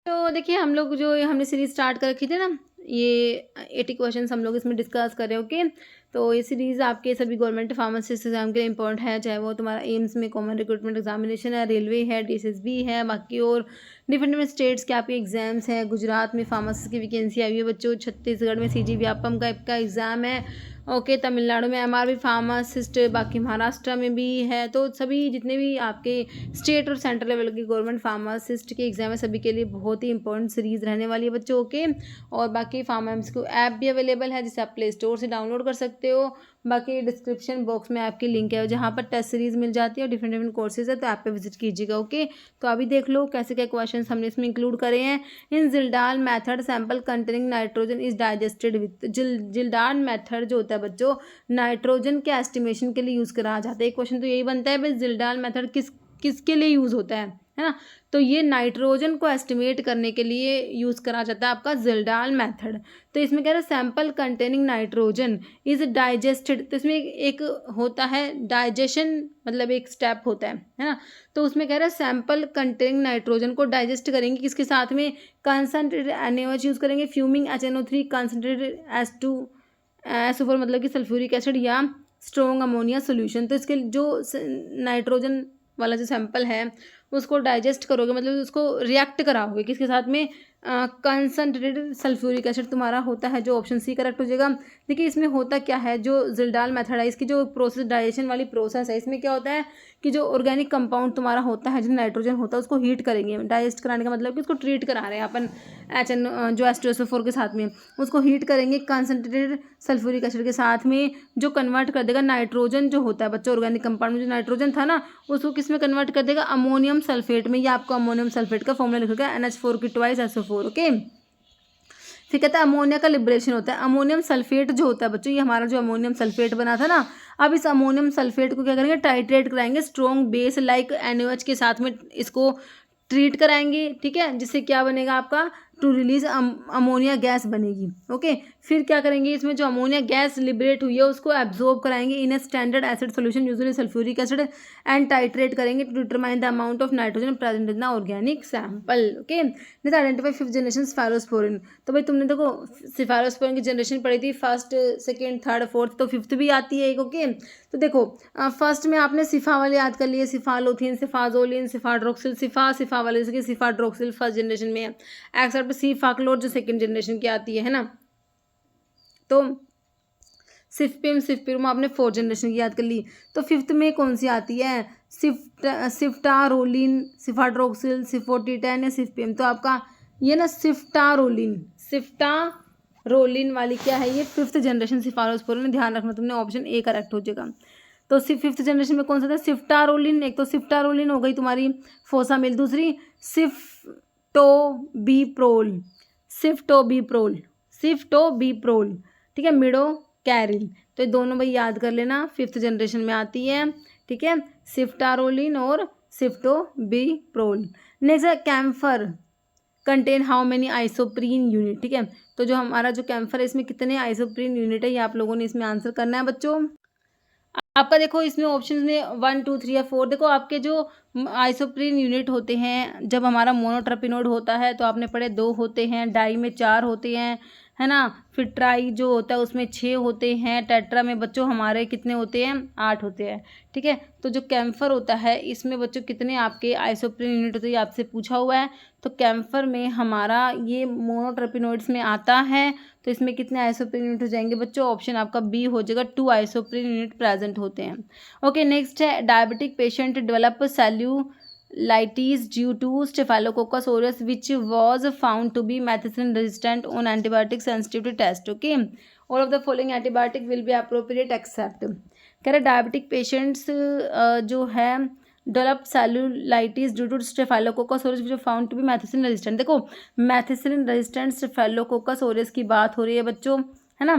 तो देखिए हम लोग जो हमने सीरीज़ स्टार्ट कर रखी थी ना, ये 80 क्वेश्चंस हम लोग इसमें डिस्कस कर रहे हैं, ओके। तो ये सीरीज़ आपके सभी गवर्नमेंट फार्मासिस्ट एग्जाम के लिए इंपॉर्टेंट है, चाहे वो तुम्हारा एम्स में कॉमन रिक्रूटमेंट एग्जामिनेशन है, रेलवे है, डीएसएसबी है, बाकी और डिफरेंट डिफरेंट स्टेट्स के आपके एग्जाम्स हैं। गुजरात में फार्मासिस्ट की वैकेंसी आई हुई है बच्चों, छत्तीसगढ़ में सीजी व्यापम का एग्ज़ाम है, ओके। तमिलनाडु में एमआरबी फार्मासिस्ट, बाकी महाराष्ट्र में भी है। तो सभी जितने भी आपके स्टेट और सेंट्रल लेवल के गवर्नमेंट फार्मासिस्ट के एग्जाम है, सभी के लिए बहुत ही इंपॉर्टेंट सीरीज़ रहने वाली है बच्चों, ओके। और बाकी फार्मा एमसीक्यू ऐप भी अवेलेबल है, जिसे आप प्ले स्टोर से डाउनलोड कर सकते हो। बाकी डिस्क्रिप्शन बॉक्स में आपकी लिंक है जहाँ पर टेस्ट सीरीज़ मिल जाती है और डिफरेंट डिफरेंट कोर्सेज है, तो ऐप पे विजिट कीजिएगा, ओके। तो अभी देख लो कैसे क्या क्वेश्चन हमने इसमें इंक्लूड करे हैं। In Kjeldahl method sample containing nitrogen is digested with Kjeldahl method जो होता है बच्चों, नाइट्रोजन के एस्टिमेशन के लिए यूज़ करा जाता है। एक क्वेश्चन तो यही बनता है भाई, जिल्डाल मैथड किसके लिए यूज़ होता है ना। तो ये नाइट्रोजन को एस्टिमेट करने के लिए यूज़ करा जाता है आपका जिल्डाल मेथड। तो इसमें कह रहा है sample containing nitrogen is digested, तो इसमें एक होता है डाइजेशन, मतलब एक स्टेप होता है ना। तो उसमें कह रहा है सैंपल कंटेनिंग नाइट्रोजन को डाइजेस्ट करेंगे किसके साथ में, कंसनट्रेटेड NaOH यूज़ करेंगे, फ्यूमिंग HNO3, कंसनट्रेटेड SO4 मतलब कि सल्फ्यूरिक एसिड या स्ट्रॉन्ग अमोनिया सोल्यूशन। तो इसके जो नाइट्रोजन वाला जो सैंपल है उसको डाइजेस्ट करोगे, मतलब उसको रिएक्ट कराओगे किसके साथ में, कंसनट्रेटेड सल्फ्यूरिक एसिड तुम्हारा होता है, जो ऑप्शन सी करेक्ट हो जाएगा। देखिए इसमें होता क्या है, जो जिल्डाल मेथड है इसकी जो प्रोसेस, डाइजेशन वाली प्रोसेस है, इसमें क्या होता है कि जो ऑर्गेनिक कंपाउंड तुम्हारा होता है, जो नाइट्रोजन होता है उसको हीट करेंगे। डाइजेस्ट कराने का मतलब कि उसको ट्रीट करा रहे हैं अपन जो H2SO4 के साथ में, उसको हीट करेंगे कंसनट्रेटेड सल्फ्यूरिक एसिड के साथ में, जो कन्वर्ट कर देगा नाइट्रोजन जो होता है बच्चों ऑर्गेनिक कंपाउंड में जो नाइट्रोजन था ना, उसको किस में कन्वर्ट कर देगा, अमोनियम सल्फेट में। ये आपको अमोनियम सल्फेट का फॉर्मूला लिखेगा NH4 की ट्वाइस SO4, ओके। फिर कहता है अमोनिया का लिबरेशन होता है। अमोनियम सल्फेट जो होता है बच्चों, ये हमारा जो अमोनियम सल्फेट बना था ना, अब इस अमोनियम सल्फेट को क्या करेंगे, टाइट्रेट कराएंगे स्ट्रॉन्ग बेस लाइक NaOH के साथ में, इसको ट्रीट कराएंगे, ठीक है, जिससे क्या बनेगा आपका, टू रिलीज अमोनिया गैस बनेगी, ओके। फिर क्या करेंगे, इसमें जो अमोनिया गैस लिबरेट हुई है उसको एब्जॉर्ब कराएंगे in a standard acid solution usually sulphuric acid, and titrate करेंगे to determine the amount of nitrogen present in the organic sample, okay. Next identify fifth generation cephalosporin. तो भाई तुमने देखो cephalosporin की जनरेशन पढ़ी थी, फर्स्ट सेकेंड थर्ड फोर्थ, तो fifth भी आती है एक, ओके। तो देखो फर्स्ट में आपने सिफा वाले याद कर लिए, सिफालोथिन, सिफाजोलिन, सिफाड्रोक्सिल, सिफा वाले से सिफाड्रोक्सिल फर्स्ट जनरेशन में है, एक्सेप्ट सिफाक्लोर जो सेकंड जनरेशन की आती है ना। तो सिफ्पिम आपने फोर्थ जनरेशन की याद कर ली। तो फिफ्थ में कौन सी आती है, सिफ्टारोलिन, सिफाड्रोक्सिल, सिफोटिटेन या सिफ्पिम। तो आपका ये ना सिफ्टारोलिन वाली क्या है, ये फिफ्थ जनरेशन सिफालोस्पोरिन, ध्यान रखना तुमने, ऑप्शन ए करेक्ट हो जाएगा। तो फिफ्थ जनरेशन में कौन सा था, सिफ्टारोलिन। एक तो सिफ्टारोलिन हो गई तुम्हारी फोसामिल, दूसरी सिफ्टोबीप्रोल, ठीक है, मिडो कैरिल। तो ये दोनों भाई याद कर लेना, फिफ्थ जनरेशन में आती है, ठीक है, सिफ्टारोलिन और सिफ्टोबीप्रोल। नेक्स्ट है camphor contain how many isoprene unit, ठीक है। तो जो हमारा जो कैम्फर है इसमें कितने आइसोप्रीन यूनिट है, ये आप लोगों ने इसमें आंसर करना है बच्चों। आपका देखो इसमें ऑप्शन में 1 2 3 या 4, देखो आपके जो आइसोप्रीन यूनिट होते हैं, जब हमारा मोनोट्रपिनोड होता है तो आपने पढ़े 2 होते हैं, डाई में 4 होते हैं, है ना। फिर ट्राई जो होता है उसमें 6 होते हैं, टेट्रा में बच्चों हमारे कितने होते हैं, 8 होते हैं, ठीक है। तो जो कैम्फर होता है इसमें बच्चों कितने आपके आइसोप्रीन यूनिट होते हैं, आपसे पूछा हुआ है। तो कैम्फर में हमारा ये मोनोट्रपिनोइड्स में आता है, तो इसमें कितने आइसोप्रीन यूनिट हो जाएंगे बच्चों, ऑप्शन आपका बी हो जाएगा, 2 आइसोप्रीन यूनिट प्रेजेंट होते हैं, ओके। नेक्स्ट है diabetic patient develop cellulitis due to staphylococcus aureus which was found to be methicillin resistant on antibiotic sensitivity test, okay। all of the following antibiotic will be appropriate except, कह रहे diabetic patients जो है develop cellulitis due to staphylococcus aureus जो found to be methicillin resistant. देखो methicillin resistant staphylococcus Orius की बात हो रही है बच्चों, है ना।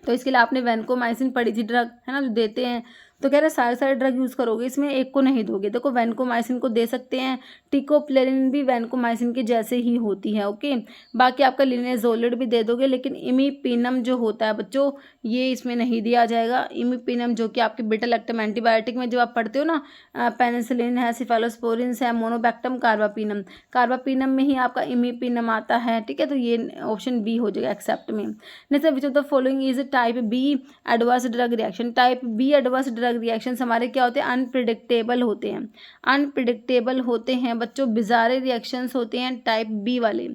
तो इसके लिए आपने वैनकोमाइसिन पढ़ी थी ड्रग, है ना, जो देते हैं। तो कह रहे सारे सारे ड्रग यूज़ करोगे, इसमें एक को नहीं दोगे। देखो वैनकोमाइसिन को दे सकते हैं, टिकोप्लेरिन भी वैनकोमाइसिन के जैसे ही होती है, ओके। बाकी आपका लिनेजोलिड भी दे दोगे, लेकिन इमीपिनम जो होता है बच्चों ये इसमें नहीं दिया जाएगा। इमीपिनम जो कि आपके बीटा लैक्टम एंटीबायोटिक में जब आप पढ़ते हो ना, पेनिसिलिन है, सिफेलोस्पोरिन है, मोनोबैक्टम, कार्बापिनम, कार्बापिनम में ही आपका इमीपिनम आता है, ठीक है। तो ये ऑप्शन बी हो जाएगा एक्सेप्ट में। Next, which of the following is type B adverse drug reaction. Type B adverse drug reaction हमारे क्या होते हैं, अनप्रिडिक्टेबल होते हैं, अनप्रिडिक्टेबल होते हैं बच्चों, बिजारे रिएक्शंस होते हैं टाइप बी वाले,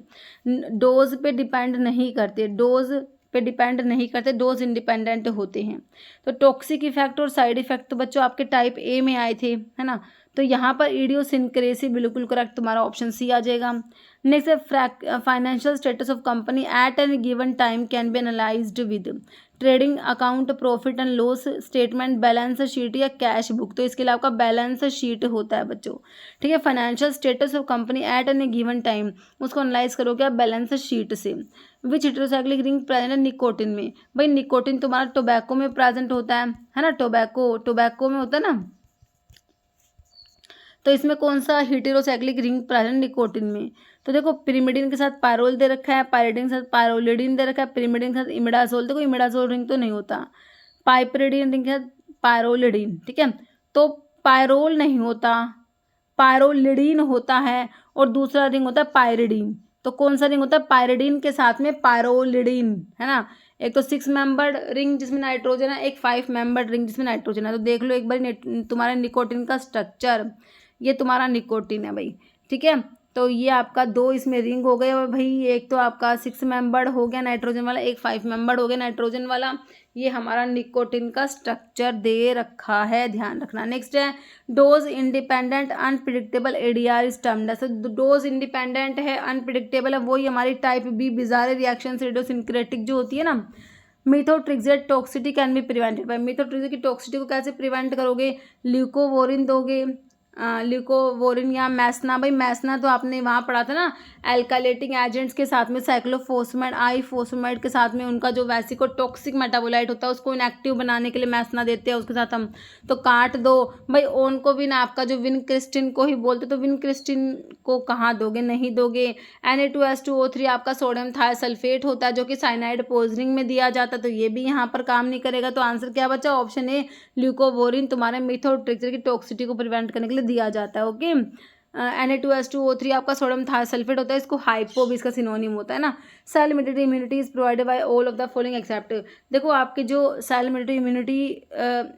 डोज पे डिपेंड नहीं करते, डोज पे डिपेंड नहीं करते, डोज इंडिपेंडेंट होते हैं। तो टॉक्सिक इफेक्ट और साइड इफेक्ट तो बच्चों आपके टाइप ए में आए थे, है ना। तो यहाँ पर इडियोसिंक्रेसी बिल्कुल करेक्ट, तुम्हारा ऑप्शन सी आ जाएगा। नेक्स्ट है financial status of company at an given time can be analyzed with trading account, profit and loss statement, balance sheet या कैश बुक। तो इसके लिए आपका बैलेंस शीट होता है बच्चों, ठीक है। Financial status of company at an given time, उसको एनालाइज करोगे आप बैलेंस शीट से। विच हेटेरोसाइक्लिक रिंग प्रेजेंट है निकोटिन में, भाई निकोटिन तुम्हारा टोबैको में प्रेजेंट होता है ना, टोबैको में होता है ना। तो इसमें कौन सा हेटेरोसाइक्लिक रिंग प्रेजेंट निकोटिन में, तो देखो पिरिमिडिन के साथ पायरोल दे रखा है, पायरिडिन के साथ पायरोलिडिन दे रखा है, पिरिमिडिन के साथ इमिडाजोल, देखो इमिडाजोल रिंग तो नहीं होता, पाइपरिडिन रिंग के साथ पायरोलिडिन, ठीक है। तो पायरोल नहीं होता, पायरोलिडिन होता है, और दूसरा रिंग होता है पायरिडिन। तो कौन सा रिंग होता है, पायरिडिन के साथ में पायरोलिडिन, है ना। एक तो 6 मेंबर्ड रिंग जिसमें नाइट्रोजन है, एक 5 मेंबर्ड रिंग जिसमें नाइट्रोजन है। तो देख लो एक बार तुम्हारे निकोटिन का स्ट्रक्चर, ये तुम्हारा निकोटिन है भाई, ठीक है। तो ये आपका 2 इसमें रिंग हो गए और भाई एक तो आपका 6 मेंबर्ड हो गया नाइट्रोजन वाला, एक 5 मेंबर्ड हो गया नाइट्रोजन वाला। ये हमारा निकोटिन का स्ट्रक्चर दे रखा है, ध्यान रखना। नेक्स्ट है dose independent unpredictable ADR is termed as. Dose independent है, अनप्रिडिक्टेबल है, वही हमारी type B bizarre reaction idiosyncratic जो होती है ना। Methotrexate toxicity can be prevented by, methotrexate की टॉक्सिटी को कैसे प्रिवेंट करोगे, ल्यूकोवोरिन दोगे, ल्यूकोवोरिन या मैसना। भाई मैसना तो आपने वहाँ पढ़ा था ना, एल्कालेटिंग एजेंट्स के साथ में साइक्लोफोस्फेट, आईफोस्फेट के साथ में उनका जो वैसिको टॉक्सिक मेटाबोलाइट होता है उसको इनएक्टिव बनाने के लिए मैसना देते हैं उसके साथ हम। तो काट दो भाई ओन को भी ना, आपका जो विनक्रिस्टिन को ही बोलते, तो विनक्रिस्टिन को कहाँ दोगे, नहीं दोगे। Na2H2O3 आपका सोडियम थायोसल्फेट होता है जो कि साइनाइड पोइजनिंग में दिया जाता है, तो ये भी यहाँ पर काम नहीं करेगा। तो आंसर क्या बचा, ऑप्शन ए ल्यूकोवोरिन तुम्हारे मिथोट्रिक्सेट की टॉक्सिटी को प्रिवेंट करने के लिए दिया जाता है, ओके। Na2H2O3 आपका सोडियम थायोसल्फेट होता है, इसको हाइपो भी इसका सिनोनिम होता है ना। Cell mediated immunity is provided by all of the following except. देखो आपके जो cell mediated immunity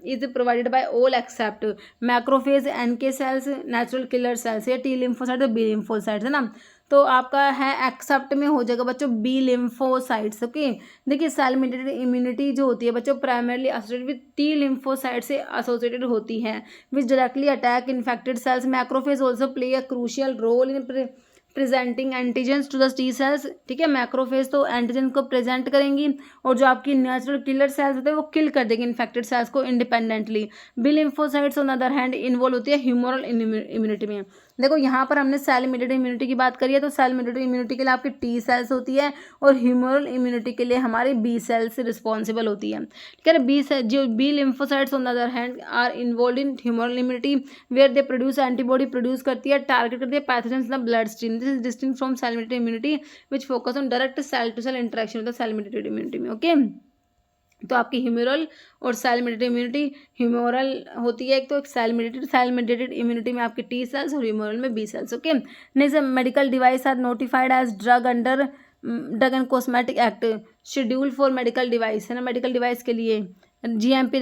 is provided by all except macrophage, NK cells, natural killer cells, या टी लिम्फोसाइट, बी लिम्फोसाइट्स, है ना। तो आपका है एक्सेप्ट में हो जाएगा बच्चों बी लिम्फोसाइट्स, ओके। देखिए सेल मेडिएटेड इम्यूनिटी जो होती है बच्चों primarily associated with T lymphocyte से एसोसिएटेड होती है which directly attack infected cells. Macrophage also play a crucial role in presenting antigens to the T cells, ठीक है। मैक्रोफेज तो एंटीजन को प्रेजेंट करेंगी और जो आपकी नेचुरल किलर सेल्स होते हैं वो किल कर देंगे इन्फेक्टेड सेल्स को independently. B lymphocytes on the other hand involve होती है ह्यूमरल इम्यूनिटी में। देखो यहाँ पर हमने सेल मेडिएटेड इम्यूनिटी की बात करी है, तो सेल मेडिएटेड इम्यूनिटी के लिए आपकी टी सेल्स होती है और ह्यूमरल इम्यूनिटी के लिए हमारी बी सेल्स रिस्पॉन्सिबल होती है, ठीक है। बी जो B lymphocytes on the other hand are involve in humoral immunity where they produce antibody, produce करती है, टारगेट करती है pathogens in the blood stream. This is distinct from cell mediated immunity which focus on direct cell to cell interaction with the cell mediated immunity में, okay. तो आपकी humoral और cell mediated immunity, humoral होती है एक तो, एक cell mediated immunity में आपके टी सेल्स और ह्यूमरल में B cells, okay. Next medical device are notified as drug under drug and cosmetic act schedule for medical device, है ना। मेडिकल डिवाइस के लिए GMP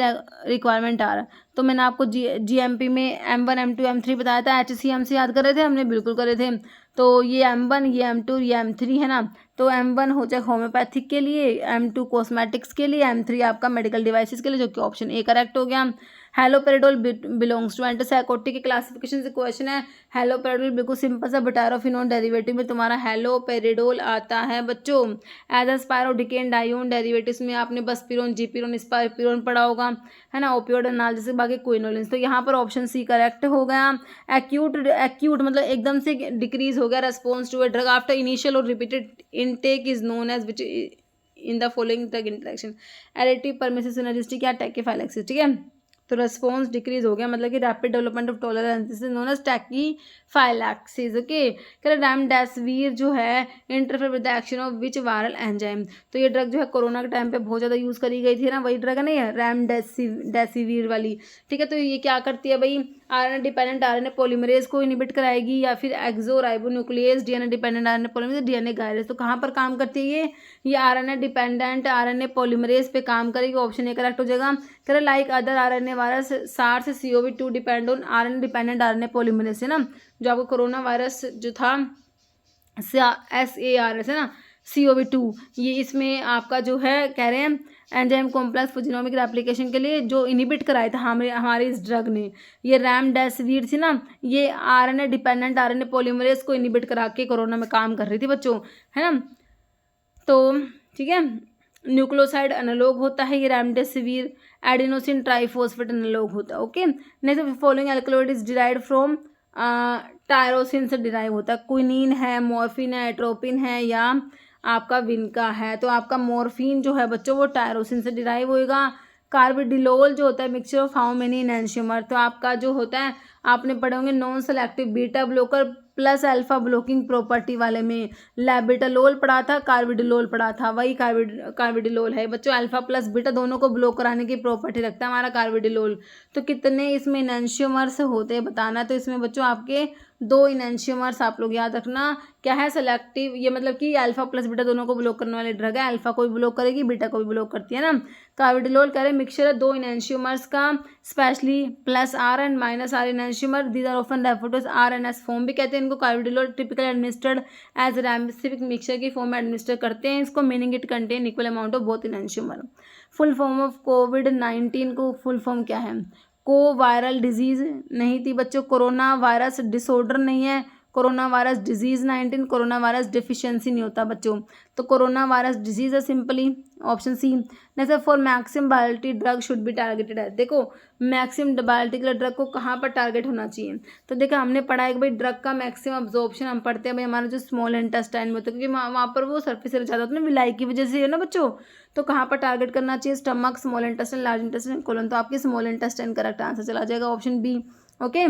रिक्वायरमेंट आ रहा है, तो मैंने आपको GMP में M1 M2 M3 बताया था। HCMC याद कर रहे थे हमने, बिल्कुल कर रहे थे। तो ये M1, ये M2, ये M3 है ना। तो M1 हो जाए होम्योपैथिक के लिए, M2 कॉस्मेटिक्स के लिए, M3 आपका मेडिकल डिवाइसेस के लिए, जो कि ऑप्शन ए करेक्ट हो गया। हेलोपेरिडोल बिलोंग्स टू एंटीसाइकोटिक के क्लासिफिकेशन से क्वेश्चन है। हेलोपेरिडोल बिल्कुल सिंपल सा बुटायरोफिनोन डेरिवेटिव में तुम्हारा हेलोपेरिडोल आता है बच्चों। एज अ स्पायरोडिकेन डायोन डेरिवेटिव्स में आपने बसपिरोन, जीपिरोन, स्पाइरोन पढ़ा होगा, है ना। ओपियोड एनालिसिस बाकी क्विनोलिन्स, तो यहाँ पर ऑप्शन सी करेक्ट हो गया। एक्यूट मतलब एकदम से डिक्रीज हो गया response to a drug after initial और repeated intake is known as which in the following drug interaction additive, permissive, synergistic या टैकेफाइलैक्सिस, ठीक है। तो रेस्पॉन्स डिक्रीज हो गया, मतलब कि rapid development of tolerance, this is known as tachyphylaxis. Okay, कह रहे रेमडेसिविर जो है interfere with the action of which viral enzyme. तो ये ड्रग जो है कोरोना के टाइम पे बहुत ज़्यादा यूज़ करी गई थी ना, वही ड्रग नहीं है रेमडेसिविर वाली। ठीक है, तो ये क्या करती है भाई, आरएनए डिपेंडेंट आरएनए पॉलीमरेज को इनिबिट कराएगी, या फिर exoribonuclease DNA dependent RNA polymerase DNA gyrase. तो कहाँ पर काम करती है ये आरएनए डिपेंडेंट आरएनए पॉलीमरेज पे काम करेगी। ऑप्शन ए करेक्ट हो जाएगा। कह रहे like other RNA virus SARS CoV-2 depend on RNA dependent RNA polymerase है ना, जो आपको कोरोना वायरस जो था SARS है ना, CoV-2, ये इसमें आपका जो है कह रहे हैं enzyme complex for genomic replication के लिए जो इनिबिट कराया था हमारे इस ड्रग ने, ये रेमडेसिविर थी ना, ये आरएनए डिपेंडेंट आरएनए पॉलीमरेज को इनिबिट करा के कोरोना में काम कर रही थी बच्चों, है ना। तो ठीक है, न्यूक्लियोसाइड एनालॉग होता है ये रेमडेसिविर, एडिनोसिन ट्राइफॉस्फेट एनालॉग होता है। Okay, next following alkaloid is derived from tyrosine से डिराइव होता है। क्विनीन है, मॉर्फिन है, एट्रोपिन है, या आपका विनका है। तो आपका मॉर्फिन जो है बच्चों वो टायरोसिन से डिराइव होएगा। कार्बिडिलोल जो होता है मिक्सचर ऑफ हाउ मेनी एनेंशियमर, तो आपका जो होता है आपने पढ़े होंगे non selective beta blocker plus alpha blocking property वाले में लैबिटालोल पढ़ा था, कार्बिडिलोल पढ़ा था, वही कार्बिडिलोल है बच्चों। अल्फा प्लस बीटा दोनों को ब्लॉक कराने की प्रॉपर्टी रखता है हमारा कार्बिडिलोल। तो कितने इसमें एनेंशियमर्स होते हैं बताना। तो इसमें बच्चों आपके 2 एनेंशियमर्स आप लोग याद रखना। क्या है सेलेक्टिव, ये मतलब कि अल्फा प्लस बीटा दोनों को ब्लॉक करने वाली ड्रग है। अल्फा को भी ब्लॉक करेगी, बीटा को भी ब्लॉक करती है ना। कार्बिडिलोल कह रहे मिक्सचर है 2 एनेंशियमर्स का, specially plus R and minus R enantiomer, these are often referred to as RNS form भी कहते हैं इनको। Carvedilol typical administered as remdesivir mixture की फॉर्म में एडमिनिस्टर करते हैं इसको, meaning it contain equal amount of both enantiomer. Full form of कोविड-19 को फुल फॉर्म क्या है, को वायरल डिजीज नहीं थी बच्चों, कोरोना वायरस डिसऑर्डर नहीं है, corona virus disease 19, corona virus deficiency नहीं होता बच्चों। तो कोरोना वायरस डिजीज है सिंपली, ऑप्शन सी। जैसे for maximum bioavailability drug should be targeted है। देखो मैक्सिमम बायोलिटी के ड्रग को कहाँ पर टारगेट होना चाहिए, तो देखो हमने पढ़ा है कि भाई ड्रग का मैक्सिमम अब्जॉर्प्शन हम पढ़ते हैं भाई हमारा जो स्मॉल इंटेस्टाइन में होता है, क्योंकि वहाँ पर वो सरफेस से ज़्यादा होता है ना विलाई की वजह से है ना बच्चों। तो कहाँ पर टारगेट करना चाहिए, stomach, small intestine, large intestine, colon. तो आपकी स्मॉल इंटेस्टाइन करेक्ट आंसर चला जाएगा, ऑप्शन बी। ओके,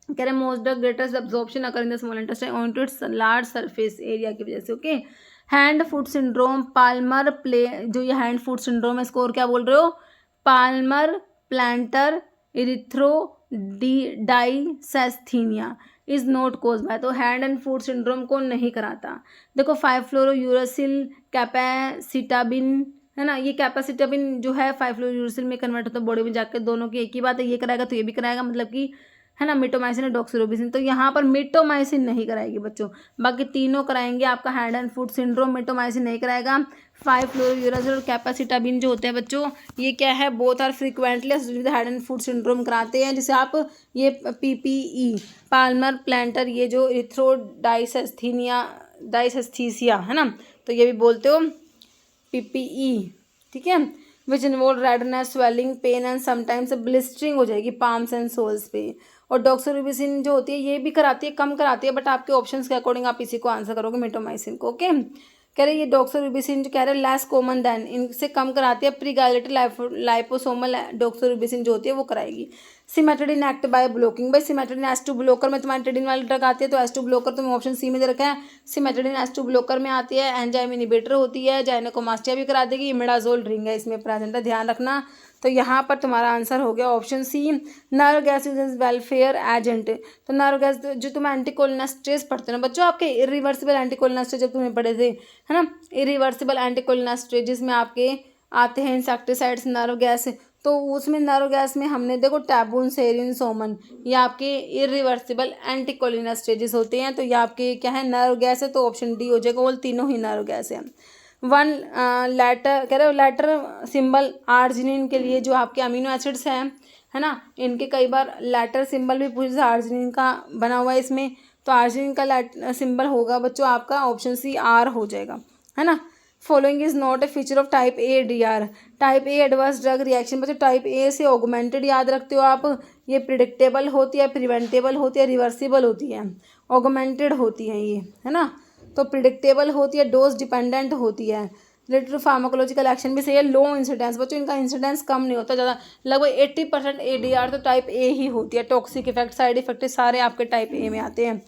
कह रहे most the greatest absorption occur in the small intestine on to its large surface area की वजह से। Okay, hand foot syndrome, palmar play, जो ये हैंड फुट सिंड्रोम है इसको और क्या बोल रहे हो, palmar plantar erythro dysesthesia is not cause by. तो हैंड एंड फुट सिंड्रोम को नहीं कराता। देखो 5-फ्लोरोयूरासिल कैपेसिटाबिन है ना, ये कैपेसिटाबिन जो है 5-फ्लोरोयूरासिल में कन्वर्ट होता है बॉडी में जाकर, दोनों की एक ही बात है, ये कराएगा तो ये भी कराएगा, मतलब कि है ना मिटोमाइसिन और डॉक्सिरोबिसिन। तो यहाँ पर मिटोमाइसिन नहीं कराएगी बच्चों, बाकी तीनों कराएंगे। आपका हैंड एंड फुट सिंड्रोम मिटोमाइसिन नहीं कराएगा। 5-फ्लोरोयूरासिल और कैपेसिटाबिन जो होते हैं बच्चों ये क्या है, both are frequently hand and foot syndrome कराते हैं। जैसे आप ये PPE पाल्मर प्लांटर, ये जो डाइसेस्थीसिया है ना, तो ये भी बोलते हो PPE, ठीक है। Which involve redness, swelling, pain and sometimes blistering हो जाएगी पाम्स एंड सोल्स पे। और डॉक्सिरोबिसिन जो होती है ये भी कराती है, कम कराती है, बट आपके ऑप्शंस के अकॉर्डिंग आप इसी को आंसर करोगे, मिटोमाइसिन को। ओके, कह रहे ये डॉक्सिरोबिसिन जो कह रहे हैं लेस कॉमन दैन, इनसे कम कराती है। प्रीगाइलेटेड लाइपोसोमल डॉक्सिरोबिसिन जो होती है वो कराएगी। सिमेट्रिडिन एक्ट बाय ब्लॉकिंग, भाई सिमेट्रिडिन S2 ब्लॉकर में तुम्हारी ट्रिडिन वाली ड्रग आती है, तो S2 ब्लॉकर तुम्हें ऑप्शन सी में दे रखा है। सिमेट्रिडिन S2 ब्लॉकर में आती है, एंजाइम इनिबिटर होती है, जाइनेकोमास्टिया भी करा देगी, इमिडाजोल रिंग है इसमें प्रेजेंट है, ध्यान रखना। तो यहाँ पर तुम्हारा आंसर हो गया option C, nerve gas is warfare agent. तो नर्व गैस जो तुम एंटीकोलिनेस्टेज पढ़ते हो ना बच्चों, आपके इरिवर्सिबल एंटीकोलिनेस्टेज जब तुम्हें पढ़े थे है ना, इरिवर्सिबल एंटीकोलिनेस्टेज जिसमें आपके आते हैं इंसेक्टिसाइड्स, नर्व गैस, तो उसमें नर्व गैस में हमने देखो टैबून, सेरिन, सोमन, ये आपके इरिवर्सिबल एंटीकोलिनेस्टेजेस होते हैं। तो ये आपके क्या है, नर्व गैस है, तो ऑप्शन डी हो जाएगा, वो तीनों ही नर्व गैस है। वन लेटर कह रहे हो, लेटर सिंबल आर्जिनिन के लिए जो आपके अमीनो एसिड्स हैं है ना, इनके कई बार लेटर सिंबल भी पूछे, आर्जिनिन का बना हुआ है इसमें, तो आर्जिनिन का सिंबल होगा बच्चों आपका ऑप्शन सी आर हो जाएगा, है ना। Following is not a feature of type A DR, type A adverse drug reaction. बच्चों टाइप ए से ऑगमेंटेड याद रखते हो आप, ये प्रिडिक्टेबल होती है, प्रिवेंटेबल होती है, रिवर्सिबल होती है, ऑगमेंटेड होती है ये, है ना। तो प्रिडिक्टेबल होती है, डोज डिपेंडेंट होती है, रिलेटेड टू फार्माकोलॉजिकल एक्शन भी सही है। लो इंसिडेंस बच्चों, इनका इंसिडेंस कम नहीं होता ज़्यादा, लगभग 80% ADR तो टाइप ए ही होती है। टॉक्सिक इफेक्ट, साइड इफेक्ट सारे आपके टाइप ए में आते हैं।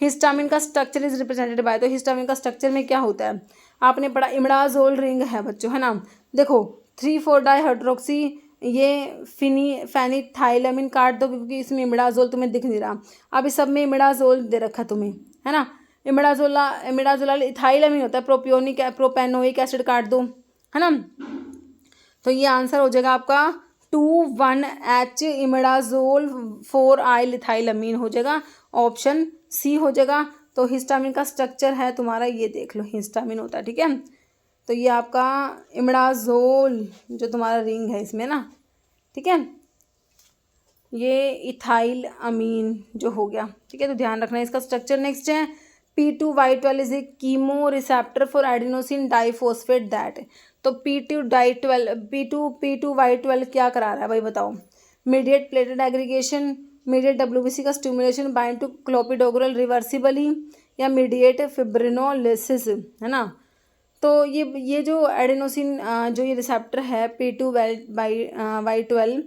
हिस्टामिन का स्ट्रक्चर इज रिप्रेजेंटेड बाय, तो हिस्टामिन का स्ट्रक्चर में क्या होता है आपने पढ़ा, इमिडाजोल रिंग है बच्चों, है ना। देखो 3,4 डाइहाइड्रोक्सी, ये फेनिथाइलमिन काट दो क्योंकि इसमें इमिडाजोल तुम्हें दिख नहीं रहा। अब इस सब में इमिडाजोल दे रखा तुम्हें, है ना। इमिडाजोलाल इथाइलमिन होता है, प्रोपेनोइक एसिड काट दो, है ना। तो ये आंसर हो जाएगा आपका 2,1H इमिडाजोल 4I लिथाइलमीन हो जाएगा, ऑप्शन सी हो जाएगा। तो हिस्टामिन का स्ट्रक्चर है तुम्हारा, ये देख लो हिस्टामिन होता है, ठीक है। तो ये आपका इमिडाजोल जो तुम्हारा रिंग है इसमें ना, ठीक है, ये इथाइल अमीन जो हो गया, ठीक है। तो ध्यान रखना इसका स्ट्रक्चर। नेक्स्ट है P2Y12 is a chemo receptor for adenosine diphosphate that. तो P2Y12 क्या करा रहा है भाई बताओ, mediate platelet aggregation, mediate WBC का stimulation, bind to clopidogrel reversibly, या मीडिएट फिब्रिनोलिसिस, है ना। तो ये जो एडिनोसिन जो ये रिसेप्टर है P2Y12,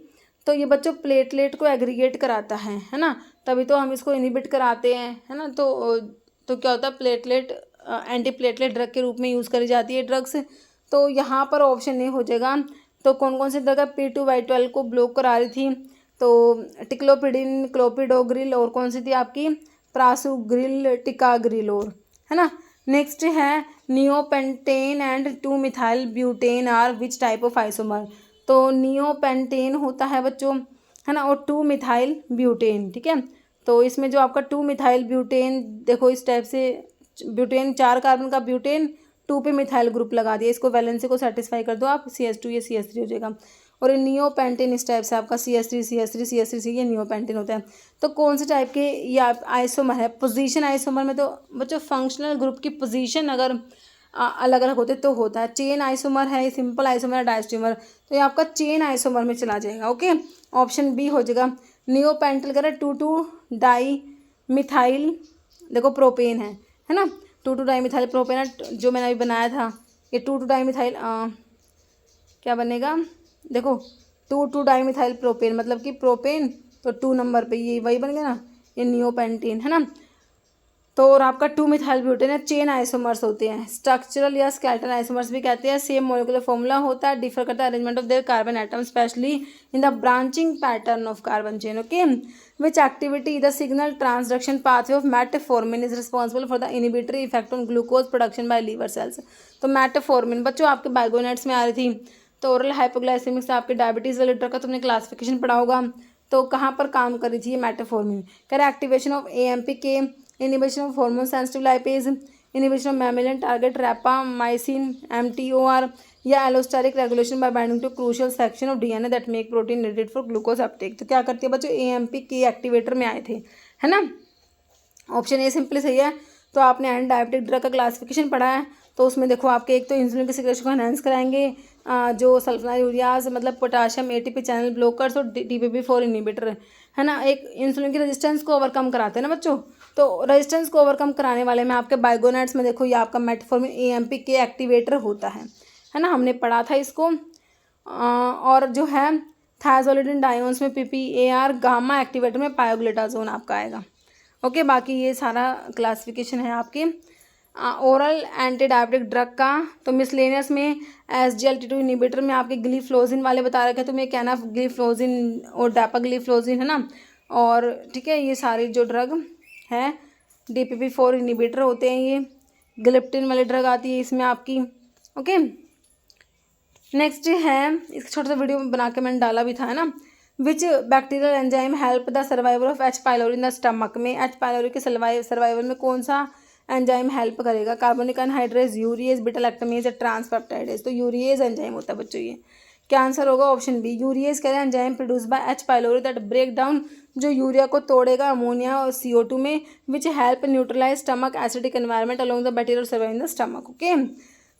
तो ये बच्चों प्लेटलेट को एग्रीगेट कराता है ना, तभी तो हम इसको इनहिबिट कराते हैं, है ना। तो क्या होता है, प्लेटलेट एंटी प्लेटलेट ड्रग के रूप में यूज़ करी जाती है ड्रग्स। तो यहाँ पर ऑप्शन नहीं हो जाएगा। तो कौन कौन सी ड्रग P2Y12 को ब्लॉक करा रही थी, तो टिक्लोपिडिन, क्लोपिडोग्रिल, और कौन सी थी आपकी प्रासुग्रिल, टिकाग्रिल, और, है ना। नेक्स्ट है neopentane and two methyl butane are which type of isomer. तो नियोपेंटेन होता है बच्चों, है ना, और 2-मिथाइल ब्यूटेन, ठीक है। तो इसमें जो आपका 2-मिथाइल ब्यूटेन, देखो इस टाइप से ब्यूटेन 4 कार्बन का ब्यूटेन 2 पे मिथाइल ग्रुप लगा दिया, इसको वैलेंसी को सेटिस्फाई कर दो आप, CH2 ये CH3 हो जाएगा। और ये नियोपेंटेन इस टाइप से आपका CH3 ये नियोपेंटेन होता है। तो कौन से टाइप के ये आइसोमर है, पोजीशन आइसोमर में तो बच्चों फंक्शनल ग्रुप की पोजीशन अगर अलग अलग होते तो होता है। चेन आइसोमर है, सिंपल आइसोमर है, डायस्टीमर, तो ये आपका चेन आइसोमर में चला जाएगा, ओके। ऑप्शन बी हो जाएगा। नियोपेंटल करें 2,2-डाई-मिथाइल, देखो प्रोपेन है ना, 2,2-डाई-मिथाइल प्रोपेन है जो मैंने अभी बनाया था। ये 2,2-डाई-मिथाइल क्या बनेगा, देखो 2,2-डाई-मिथाइल प्रोपेन मतलब कि प्रोपेन, तो 2 नंबर पे ये वही बन गया ना, ये नियोपेंटीन, है ना। तो और आपका 2-मिथाइल ब्यूटेन है, चेन आइसोमर्स होते हैं, स्ट्रक्चरल या स्केलेटल आइसोमर्स भी कहते हैं। सेम मॉलिक्यूलर फॉर्मूला होता है, डिफर करता है arrangement of their carbon atom specially in the branching pattern of carbon chain, okay. Which activity the signal transduction pathway of metformin is responsible for the inhibitory effect on glucose production by liver cells. तो metformin बच्चों आपके बायोनेट्स में आ रही थी। तो oral hypoglycaemic से आपके diabetes वाले ड्रग का तुमने क्लासिफिकेशन पढ़ा होगा। तो कहाँ पर काम करी थी ये मेटफॉर्मिन, करे activation of AMPK, inhibition of hormone sensitive lipase, inhibition of mammalian target rapamycin MTOR, या allosteric regulation by binding to crucial section of DNA that make protein needed for glucose uptake. तो क्या करती है बच्चों, AMPK activator में आए थे, है ना। ऑप्शन ए सिंपली सही है। तो आपने एंटी डायबिटिक ड्रग का क्लासिफिकेशन पढ़ा है, तो उसमें देखो आपके एक तो इंसुलिन के सिक्रेशन को एनहांस कराएंगे, जो सल्फोनाइलूरियाज मतलब पोटाशियम ATP चैनल ब्लॉकर्स, और DPP-4 इनिबिटर, है ना, एक इंसुलिन की रेजिस्टेंस को ओवरकम कराते हैं ना बच्चों। तो रेजिस्टेंस को ओवरकम कराने वाले में आपके बायोनेट्स में देखो ये आपका मेटफॉर्मिन AMPK एक्टिवेटर होता है ना, हमने पढ़ा था इसको। और जो है थायज़ोलिडिन डायोन्स में PPAR, गामा एक्टिवेटर में पायोग्लिटाजोन आपका आएगा, ओके। बाकी ये सारा क्लासिफिकेशन है आपके ओरल एंटी डायबिटिक ड्रग का। तो मिसलेनियस में SGLT2 इनिबिटर में आपके ग्लिफ्लोजिन वाले बता रखे, तो मैं कहना ग्लिफ्लोजिन और डैपाग्लिफ्लोजिन, है ना। और ठीक है, ये सारी जो ड्रग है DPP-4 इनिबिटर होते हैं, ये ग्लिप्टिन वाली ड्रग आती है इसमें आपकी, ओके। नेक्स्ट है, इसका छोटा सा वीडियो बना के मैंने डाला भी था, है ना। Which bacterial enzyme help the survival of H. pylori in the stomach में, H. pylori के सर्वाइवल में कौन सा एंजाइम हेल्प करेगा, carbonic anhydrase, urease, beta lactamase, या ट्रांसपेप्टाइडेज। तो यूरिएज एंजाइम होता है बच्चों ये। क्या आंसर होगा, ऑप्शन बी यूरिएज कह रहे हैं enzyme produce by H. pylori that break down, जो यूरिया को तोड़ेगा अमोनिया और CO2 में, which help neutralize stomach acidic environment along the bacterial survive in the stomach, okay.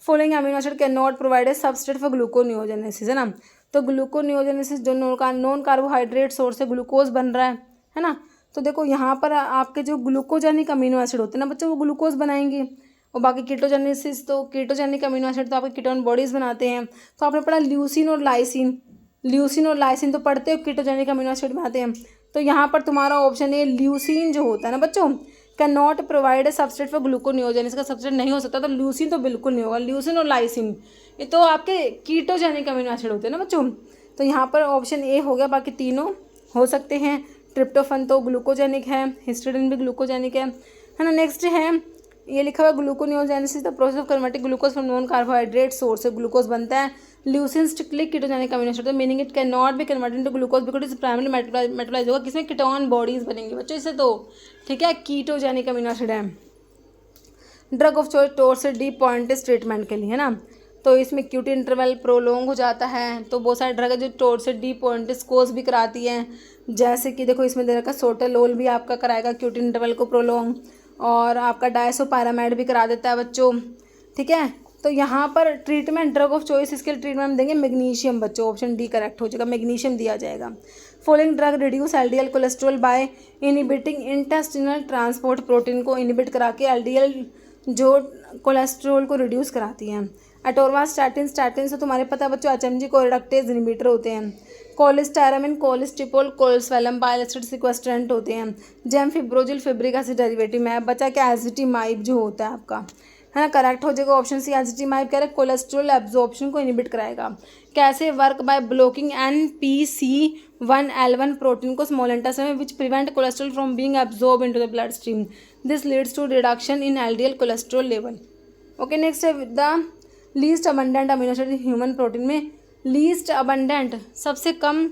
Following amino acid can not provide a substrate for gluconeogenesis, है ना। तो gluconeogenesis जो non carbohydrate source से glucose बन रहा है ना। तो देखो यहाँ पर आपके जो ग्लूकोजेनिक अमीनो एसिड होते हैं ना बच्चों, वो ग्लूकोज बनाएंगे। और बाकी कीटोजेनेसिस, तो कीटोजेनिक अमीनो एसिड तो आपके कीटोन बॉडीज़ बनाते हैं। तो आपने पढ़ा ल्यूसिन और लाइसिन, ल्यूसिन और लाइसिन तो पढ़ते हो कीटोजेनिक अमीनो एसिड बनाते हैं। तो यहाँ पर तुम्हारा ऑप्शन ए ल्यूसिन जो होता है ना बच्चों, can not provide substrate for gluconeogenesis, का सब्सट्रेट नहीं हो सकता, तो ल्यूसिन तो बिल्कुल नहीं होगा। ल्यूसिन और लाइसिन ये तो आपके कीटोजेनिक अमीनो एसिड होते हैं ना बच्चों। तो यहाँ पर ऑप्शन ए हो गया, बाकी तीनों हो सकते हैं। ट्रिप्टोफन तो ग्लूकोजेनिक है, हिस्टिडाइन भी ग्लूकोजेनिक है ना। नेक्स्ट है ये लिखा हुआ gluconeogenesis the process of converting glucose from non carbohydrate source से ग्लूकोज बनता है। Leucine strictly ketogenic amino acid, meaning it can not be converted into glucose because it's primary metabolize होगा, किसमें कीटोन बॉडीज बनेंगी बच्चों इससे, तो ठीक है कीटोजेनिक अमीनो एसिड है। ड्रग ऑफ चॉइस टोर्स से डीप पॉइंटेज ट्रीटमेंट के लिए है ना। तो इसमें क्यूटी इंटरवल प्रोलोंग हो जाता है, तो बहुत सारे ड्रग है जो टोर्स से डीप पॉइंटेज कोर्स भी कराती हैं, जैसे कि देखो इसमें दे रखा सोटेलोल भी आपका कराएगा क्यूटी इंटरवल को प्रोलोंग, और आपका डायसोपारामाइड भी करा देता है बच्चों, ठीक है। तो यहाँ पर ट्रीटमेंट ड्रग ऑफ चॉइस इसके ट्रीटमेंट में देंगे मैग्नीशियम बच्चों, ऑप्शन डी करेक्ट हो जाएगा, मैग्नीशियम दिया जाएगा। Following drug reduce LDL cholesterol by inhibiting intestinal transport, protein को इनिबिट करा के एलडीएल जो कोलेस्ट्रॉल को रिड्यूस कराती हैं। एटोरवास्टैटिन, स्टैटिन से तुम्हारे पता बच्चों एचएमजी कोरेडक्टेज इनिबिटर होते हैं। कोलेस्टेरामिन, कोलेस्टिपोल, कोल्सवेलम बाइल एसिड सिक्वेस्ट्रेंट होते हैं। जेमफिब्रोजिल फिब्रिक एसिड डेरिवेटिव में बचा क्या एजिटिमाइब जो होता है आपका, है ना, करेक्ट हो जाएगा ऑप्शन सी एजिटिमाइब। कह रहे कोलेस्ट्रॉल एब्जॉर्प्शन को इनिबिट कराएगा। कैसे work by blocking NPC1L1 protein को स्मॉल इंटेस्टाइन में which prevent cholesterol from being absorb into the blood stream, this leads to reduction in LDL cholesterol level. Okay next है the least abundant amino acid human protein में least abundant सबसे कम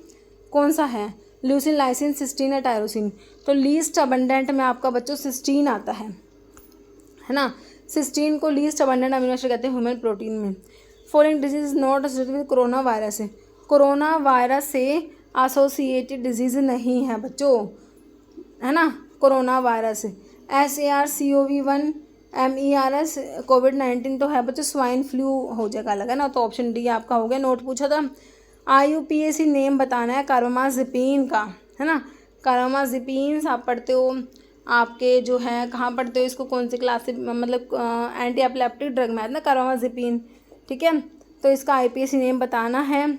कौन सा है, leucine, lysine, cysteine या tyrosine. तो least abundant में आपका बच्चों सिस्टीन आता है ना। सिस्टीन को लीस्ट अबंडेंट अमीनो एसिड कहते हैं ह्यूमन प्रोटीन में। Following disease is not associated with corona virus से, कोरोना वायरस से एसोसिएटेड डिजीज नहीं है बच्चों, है ना, कोरोना वायरस। SARS-CoV-1-MERS कोविड-19 तो है बच्चों, स्वाइन फ्लू हो जाएगा अलग है ना, तो ऑप्शन डी आपका हो गया। नोट पूछा था IUPAC नेम बताना है कार्बामाजिपिन का, है ना। कार्बामाजिपिन आप पढ़ते हो, आपके जो है कहाँ पढ़ते हो इसको, कौन सी क्लास से, मतलब एंटी एपिलेप्टिक ड्रग में है ना कार्बामाजिपिन, ठीक है। तो इसका IUPAC नेम बताना है।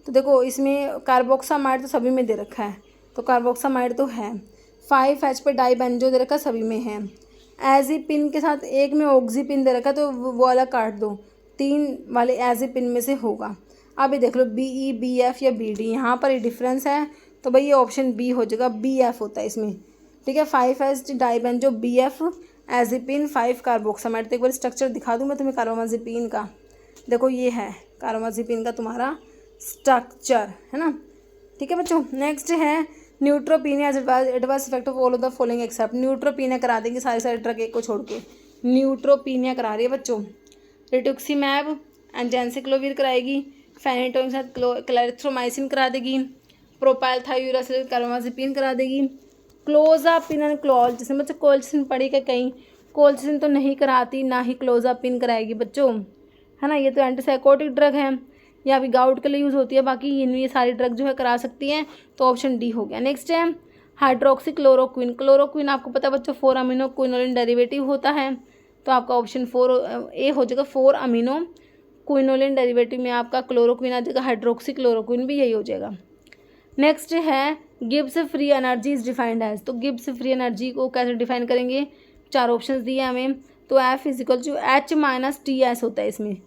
तो देखो इसमें कार्बोक्सामाइड तो सभी में दे रखा है, तो कार्बोक्सामाइड तो है। 5H पे डाइबेंजो दे रखा सभी में है। एजिपिन के साथ एक में ऑक्सीपिन दे रखा, तो वो वाला काट दो, 3 वाले एजिपिन में से होगा। अब ये देख लो BE, BF या BD, यहाँ पर ये डिफरेंस है, तो भाई ये ऑप्शन बी हो जाएगा, BF होता है इसमें, ठीक है। 5H डाइबेंजो, BF एजिपिन, 5 carboxamide. तो एक बार स्ट्रक्चर दिखा दूँ मैं तुम्हें कार्बामाजिपिन का, देखो ये है कार्बामाजिपिन का तुम्हारा स्ट्रक्चर, है ना, ठीक है बच्चों। नेक्स्ट है neutropenia adverse effect of all of the following accept, neutropenia करा देंगे सारे सारे ड्रग एक को छोड़ के, न्यूट्रोपीनिया करा रही है बच्चों। रिटुक्सीमैब एंजेंसिक्लोविर कराएगी, फेनिटोइन के साथ क्लैरिथ्रोमाइसिन करा देगी, प्रोपाइलथायोरेसिल कार्बामाजिपिन करा देगी, क्लोजापिन एंड क्लोल, जैसे बच्चों कोल्चिसिन पढ़ी क्या कहीं, कोल्चिसिन तो नहीं कराती, ना ही क्लोजापिन कराएगी बच्चों, है ना। ये तो एंटीसाइकोटिक ड्रग है, या भी गाउट के लिए यूज़ होती है, बाकी ये सारी ड्रग जो है करा सकती हैं, तो ऑप्शन डी हो गया। नेक्स्ट है हाइड्रोक्सी क्लोरोक्विन, क्लोरोक्विन आपको पता है बच्चों 4 अमीनो क्विनोलिन डेरिवेटिव होता है, तो आपका ऑप्शन 4A हो जाएगा। 4 अमीनो क्विनोलिन डेरिवेटिव में आपका क्लोरोक्विन आ जाएगा, हाइड्रोक्सी क्लोरोक्विन भी यही हो जाएगा। नेक्स्ट है Gibbs free energy is defined as, तो गिब्स फ्री एनर्जी को कैसे डिफाइन करेंगे, 4 ऑप्शन दिए हमें, तो F इजिकल टू H-TS होता है इसमें,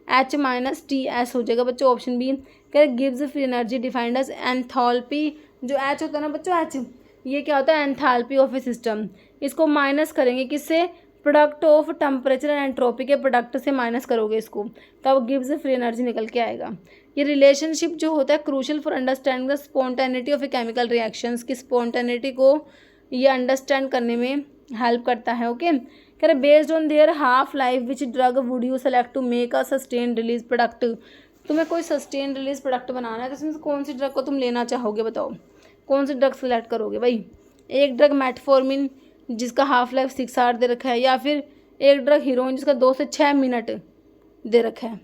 H-TS हो जाएगा बच्चों, ऑप्शन बी। कह रहे गिव्स free energy defined as enthalpy, जो H होता है ना बच्चों, H ये क्या होता है, एंथैल्पी ऑफ ए सिस्टम, इसको माइनस करेंगे किससे, product of temperature and entropy के प्रोडक्ट से माइनस करोगे इसको, तब गिव्स फ्री एनर्जी निकल के आएगा। ये रिलेशनशिप जो होता है crucial for understanding the spontaneity of a chemical reactions की स्पॉन्टेनिटी को ये अंडरस्टैंड करने में हेल्प करता है। ओके कह रहे based on their half life which drug would you select to make a sustain release product, तुम्हें कोई सस्टेन रिलीज प्रोडक्ट बनाना है तो इसमें से कौन सी ड्रग को तुम लेना चाहोगे, बताओ कौन सी ड्रग सेलेक्ट करोगे भाई। एक ड्रग मेटफॉर्मिन जिसका हाफ लाइफ 6 आवर दे रखा है, या फिर एक ड्रग हीरोइन जिसका 2 से 6 मिनट दे रखा है,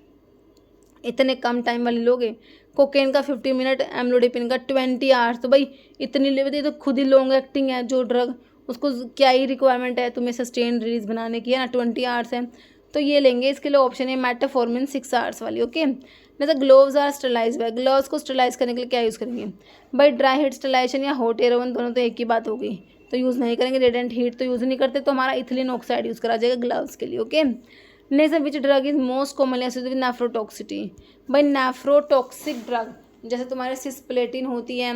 इतने कम टाइम वाले लोगे। कोकेन का 50 मिनट, एम्लोडिपिन का 20 आवर्स, तो भाई इतनी लेवल तो खुद ही लॉन्ग एक्टिंग है जो ड्रग, उसको क्या ही रिक्वायरमेंट है तुम्हें सस्टेन रिलीज बनाने की, है ना, 20 आवर्स है, तो ये लेंगे। इसके लिए ऑप्शन है मेटाफॉर्मिन 6 आवर्स वाली। ओके, जैसे gloves are sterilize by, gloves को स्टरलाइज करने के लिए क्या यूज़ करेंगे भाई, ड्राई हीट स्टरलाइजेशन या हॉट एयर ओवन, दोनों तो एक ही बात होगी, तो यूज़ नहीं करेंगे। रेडेंट हीट तो यूज़ नहीं करते, तो हमारा इथिलीन ऑक्साइड यूज़ करा जाएगा ग्लव्स के लिए। Okay, next which drug is most commonly associated with nephrotoxicity, भाई नेफ्रोटॉक्सिक ड्रग जैसे तुम्हारे सिस्प्लेटिन होती है,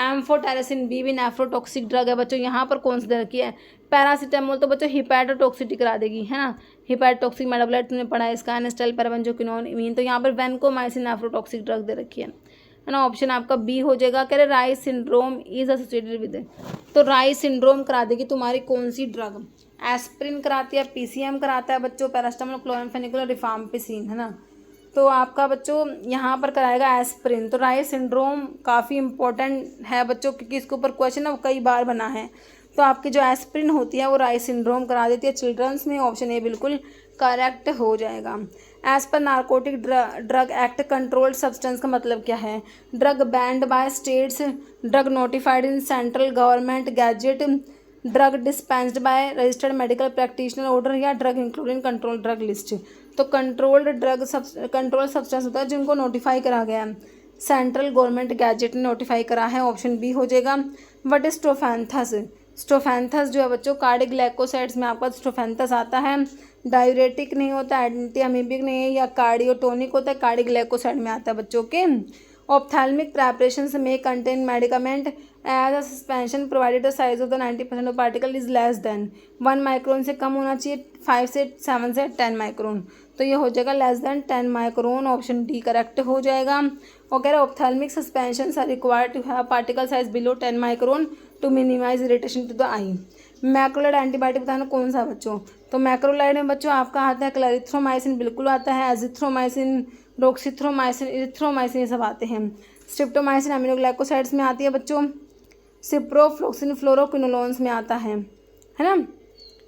एम्फोटेरेसिन बी भी नेफ्रोटॉक्सिक ड्रग है बच्चों। यहाँ पर कौन सी दे रखी है, पैरासीटामोल तो बच्चों हिपैटोटॉक्सिटी करा देगी, है ना, हिपैटोटॉक्सिक मेटाबोलाइट तुमने पढ़ा है इसका, एनेस्टेल पैराबेंजोक्विनोन इमीन, तो यहाँ पर वैनकोमाइसिन नेफ्रोटॉक्सिक ड्रग दे रखी है ना। ऑप्शन आपका बी हो जाएगा। कह रहे rice syndrome is associated with, तो राइस सिंड्रोम करा देगी तुम्हारी कौन सी ड्रग, एस्प्रिन कराती है, पीसीएम कराता है बच्चों, पैरास्टामोल, क्लोरामफेनिकोल, रिफाम्पिसिन, है ना, तो आपका बच्चों यहाँ पर कराएगा एस्प्रिन। तो राइस सिंड्रोम काफ़ी इंपॉर्टेंट है बच्चों, क्योंकि इसके ऊपर क्वेश्चन है कई बार बना है, तो आपकी जो एस्प्रिन होती है वो राइस सिंड्रोम करा देती है चिल्ड्रंस में। ऑप्शन ए बिल्कुल करेक्ट हो जाएगा। As per narcotic drug act controlled substance का मतलब क्या है, drug banned by states, drug notified in central government gazette, drug dispensed by registered medical practitioner order, या drug including control drug list. तो controlled control substance होता है जिनको notify करा गया है, सेंट्रल गवर्नमेंट गैजेट ने नोटिफाई करा है, ऑप्शन बी हो जाएगा। व्हाट इज स्टोफैंथस, स्टोफैंथस जो है बच्चों कार्डिक ग्लाइकोसाइड्स में आपका स्टोफैंथस आता है, डायूरेटिक नहीं होता, एंटी अमीबिक नहीं है, या कार्डियोटोनिक होता है, कार्डिक ग्लाइकोसाइड में आता है बच्चों के। ऑप्थेल्मिक प्रेपरेशंस में contain medicament as a suspension provided the size of the 90% of particle is less than 1 micron, से कम होना चाहिए 5 से 7 से 10 माइक्रोन, तो ये हो जाएगा less than 10 micron, option D correct हो जाएगा। और कह रहे ophthalmic suspension are required to have particle size below 10 micron to minimize irritation to the eye. Macrolide antibiotic बताना कौन सा बच्चों, तो मैक्रोलाइड में बच्चों आपका आता है क्लैरिथ्रोमाइसिन, बिल्कुल आता है, एजिथ्रोमाइसिन, डॉक्सीथ्रोमाइसिन, इरिथ्रोमाइसिन, ये सब आते हैं। स्ट्रिप्टोमाइसिन अमीनोग्लाइकोसाइड्स में आती है बच्चों, सिप्रोफ्लोक्सिन फ्लोरोक्विनोलोन्स में आता है ना,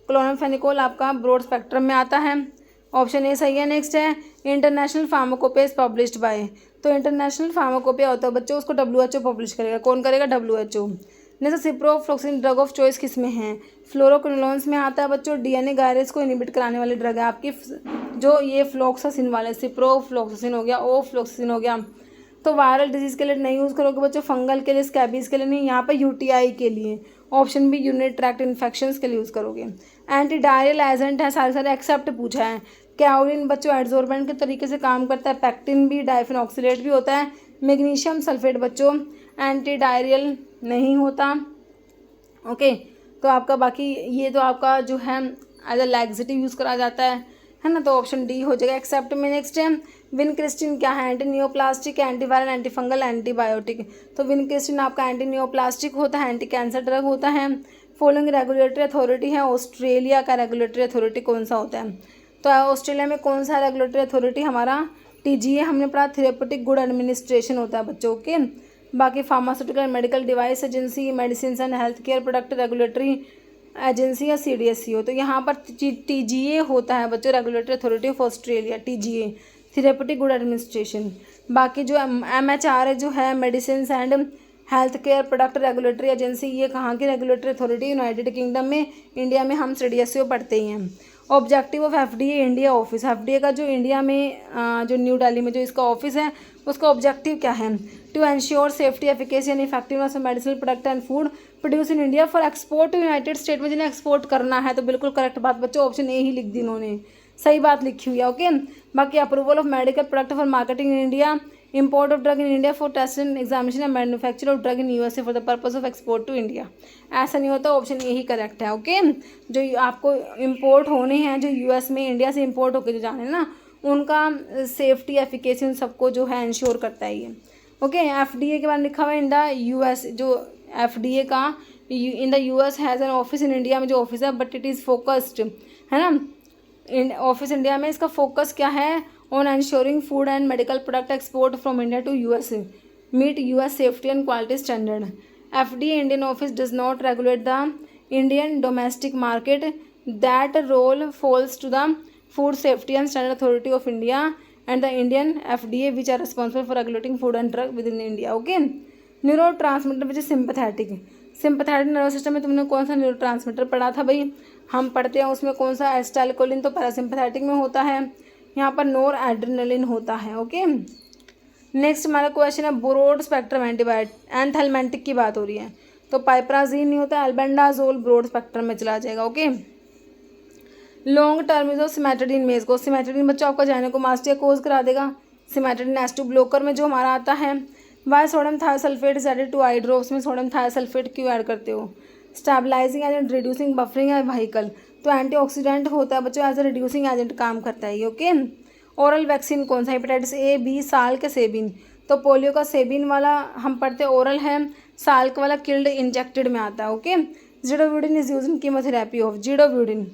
क्लोरामफेनिकोल आपका ब्रॉड स्पेक्ट्रम में आता है, ऑप्शन ए सही है। नेक्स्ट है इंटरनेशनल फार्माकोपेस पब्लिश्ड बाय, तो इंटरनेशनल फार्माकोपिया होता है बच्चों, उसको WHO पब्लिश करेगा, कौन करेगा, WHO। जैसे सिप्रोफ्लोक्सिन ड्रग ऑफ चॉइस किस में है, फ्लोरोक्विनोलोन्स में आता है बच्चों, डीएनए गायरेज को इनिबिट कराने वाली ड्रग है आपकी, जो ये फ्लोक्सासिन वाले, सिप्रोफ्लोक्सिन हो गया, ओफ्लोक्सिन हो गया। तो वायरल डिजीज के लिए नहीं यूज़ करोगे बच्चों, फंगल के लिए, स्कैबीज के लिए नहीं, यहाँ पे UTI के लिए, option B urinary tract infections के लिए यूज़ करोगे। एंटी डायरियल एजेंट है, सारे सारे एक्सेप्ट पूछा है। कैओलिन बच्चों एड्जॉर्बेंट के तरीके से काम करता है, पैक्टिन भी, डाइफेनॉक्सिलेट भी होता है, मैग्नीशियम सल्फेट बच्चों एंटी डायरियल नहीं होता। ओके, तो आपका बाकी ये तो आपका जो है एज अ लैक्सेटिव यूज़ करा जाता है ना, तो ऑप्शन डी हो जाएगा एक्सेप्ट में। नेक्स्ट है विनक्रिस्टिन क्या है, anti neoplastic, antiviral, anti fungal, antibiotic. तो विनक्रिस्टिन आपका एंटी नियोप्लास्टिक होता है, एंटी कैंसर ड्रग होता है। फॉलोइंग रेगुलेटरी अथॉरिटी है, ऑस्ट्रेलिया का रेगुलेटरी अथॉरिटी कौन सा होता है, तो ऑस्ट्रेलिया में कौन सा रेगुलेटरी अथॉरिटी हमारा TGA हमने पढ़ा, थेरेपेटिक गुड एडमिनिस्ट्रेशन होता है बच्चों के। बाकी pharmaceutical medical device agency, medicine and health care product regulatory agency, या CDSCO, तो यहाँ पर TGA होता है बच्चों, regulatory authority of Australia, TGA, therapeutic good administration. बाकी जो MHRA जो है medicine and health care product regulatory agency, ये कहाँ की रेगुलेटरी अथॉरिटी, यूनाइटेड किंगडम में। इंडिया में हम CDSCO पढ़ते ही हैं। Objective of FDA India office, FDA का जो इंडिया में जो न्यू दिल्ली में जो इसका ऑफिस है, उसका ऑब्जेक्टिव क्या है, to ensure safety, efficacy and effectiveness of medicinal product and food produce in India for export to United State, में जिन्हें एक्सपोर्ट करना है, तो बिल्कुल करेक्ट बात बच्चों, ऑप्शन ए ही लिख दी इन्होंने, सही बात लिखी हुई है। ओके, बाकी approval of medical product for marketing in India, import of drug in India for test and examination and manufacture of drug in USA for the purpose of export to India, ऐसा नहीं होता, option यही correct है। Okay, जो आपको import होने हैं, जो US में इंडिया से इम्पोर्ट होकर जो जाने ना, उनका सेफ्टी, एफिकेसी, उन सबको जो है इंश्योर करता है ये। ओके, FDA के बारे में लिखा हुआ है इन द US, जो FDA का in the US has an office in India में जो ऑफिस है, बट इट इज़ फोकस्ड, है ना, ऑफिस इंडिया में, इसका फोकस क्या है, on ensuring food and medical product export from India to USA meet US safety and quality standard. FDA Indian office does not regulate the Indian domestic market. That role falls to the Food Safety and Standard Authority of India and the Indian FDA, which are responsible for regulating food and drug within India. Okay, neurotransmitter which is sympathetic. Sympathetic nervous system में तुमने कौन सा neurotransmitter पढ़ा था भाई, हम पढ़ते हैं उसमें कौन सा, एसिटाइलकोलिन तो पैरासिम्पैथेटिक में होता है, यहाँ पर नोर एड्रेनलिन होता है। ओके, नेक्स्ट हमारा क्वेश्चन है ब्रॉड स्पेक्ट्रम एंथेल्मेंटिक की बात हो रही है, तो पाइपराजीन नहीं होता, एल्बेंडाजोल ब्रॉड स्पेक्ट्रम में चला जाएगा। Okay, long term is of cimetidine may को, सिमेट्रिडिन बच्चों आपका जाइनेकोमास्टिया कोज करा देगा, सिमेट्रिडिन एस टू ब्लॉकर में जो हमारा आता है। Why sodium thiosulfate is added to eye drops में सोडियम थायोसल्फेट क्यों ऐड करते हो, स्टेबलाइजिंग एजेंट, रिड्यूसिंग बफरिंग है व्हीकल, तो एंटीऑक्सीडेंट होता है बच्चों, एज ए रिड्यूसिंग एजेंट काम करता है ये। ओके, ओरल वैक्सीन कौन सा, हेपेटाइटिस ए बी साल के सेबिन, तो पोलियो का सेबिन वाला हम पढ़ते ओरल है, साल्क वाला किल्ड इंजेक्टेड में आता है। Okay, zidovudine is use in chemotherapy of, zidovudine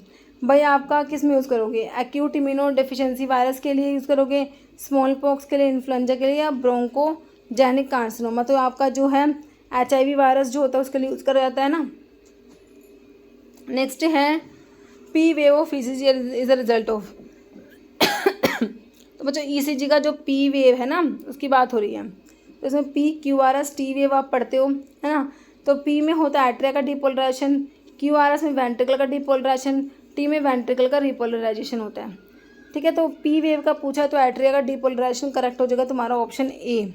भाई आपका किस में यूज़ करोगे, एक्यूट इम्यूनो डेफिशिएंसी वायरस के लिए यूज़ करोगे, स्मॉल पॉक्स के लिए, इन्फ्लुएंजा के लिए, या ब्रोंकोजेनिक कार्सिनोमा, तो आपका जो है HIV वायरस जो होता है उसके लिए यूज़ करा जाता है ना। नेक्स्ट है P wave of ECG is a result of, तो बच्चों ECG का जो पी वेव है ना उसकी बात हो रही है, तो इसमें PQRS T वेव आप पढ़ते हो है ना, तो P में होता है एट्रिया का डिपोलराइजेशन, QRS में वेंट्रिकल का डिपोलराइजेशन, T में वेंट्रिकल का रिपोलराइजेशन होता है। ठीक है, तो P वेव का पूछा तो एट्रिया का डिपोलराइजेशन करेक्ट हो जाएगा तुम्हारा ऑप्शन A।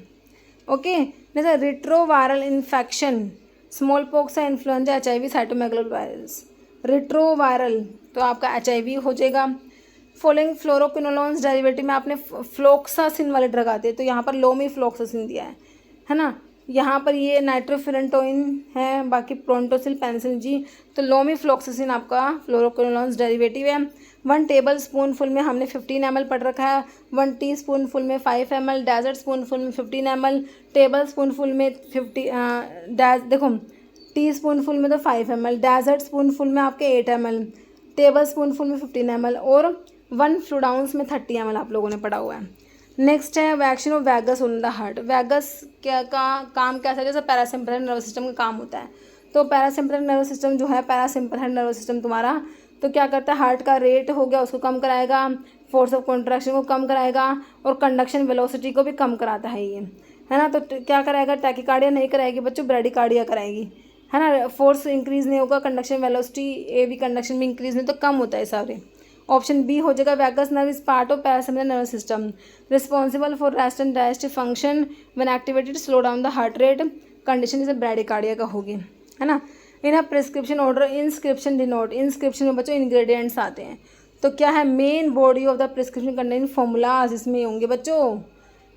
ओके, जैसे रिट्रोवायरल इन्फेक्शन, स्मॉल पॉक्स है, इन्फ्लुएंजा, HIV, साइटोमेगालोवायरस, रिट्रोवायरल तो आपका HIV हो जाएगा। फॉलोइंग फ्लोरोक्विनोलोन्स डेरिवेटिव में आपने फ्लोक्सासिन वाले ड्रग आते हैं, तो यहाँ पर लोमीफ्लॉक्सासिन दिया है ना, यहाँ पर ये नाइट्रोफिरेंटोइन है, बाकी प्रोंटोसिल पेनिसिलिन जी, तो लोमीफ्लॉक्सासिन आपका फ्लोरोक्विनोलोन्स डेरिवेटिव है। 1 टेबल स्पून फुल में हमने 15 ml पढ़ रखा है, 1 टीस्पून फुल में 5 ml, डेजर्ट स्पून फुल में 15 ml, टेबल स्पून फुल में 50 देखो टी स्पून फुल में तो 5 ml, डेजर्ट स्पून फुल में आपके 8 ml, टेबल स्पून फुल में 15 ml और 1 फ्लूडाउंस में 30 ml आप लोगों ने पढ़ा हुआ है। नेक्स्ट है vaccine of vagus on the heart, vagus क्या का काम कैसा है, जैसे पैरासिम्पैथेटिक नर्वस सिस्टम का काम होता है, तो पैरासिम्पैथेटिक नर्वस सिस्टम जो है, पैरासिम्पैथेटिक नर्वस सिस्टम तुम्हारा तो क्या करता है, हार्ट का रेट हो गया उसको कम कराएगा, फोर्स ऑफ कॉन्ट्रैक्शन को कम कराएगा और कंडक्शन वेलोसिटी को भी कम कराता है ये, है ना, तो क्या कराएगा, टैकीकार्डिया नहीं कराएगी बच्चों, ब्रेडिकार्डिया कराएगी, है ना, फोर्स इंक्रीज नहीं होगा, कंडक्शन वेलोसिटी एवी कंडक्शन भी इंक्रीज नहीं तो कम होता है सारे। ऑप्शन बी हो जाएगा, vagus nerve is part of parasympathetic nervous system, responsible for rest and digest function, when activated slow down the heart rate, condition is bradycardia का होगी, है ना। In a prescription order, inscription denote, inscription में बच्चों ingredients आते हैं, तो क्या है, main body of the prescription contain formulas इसमें होंगे बच्चों।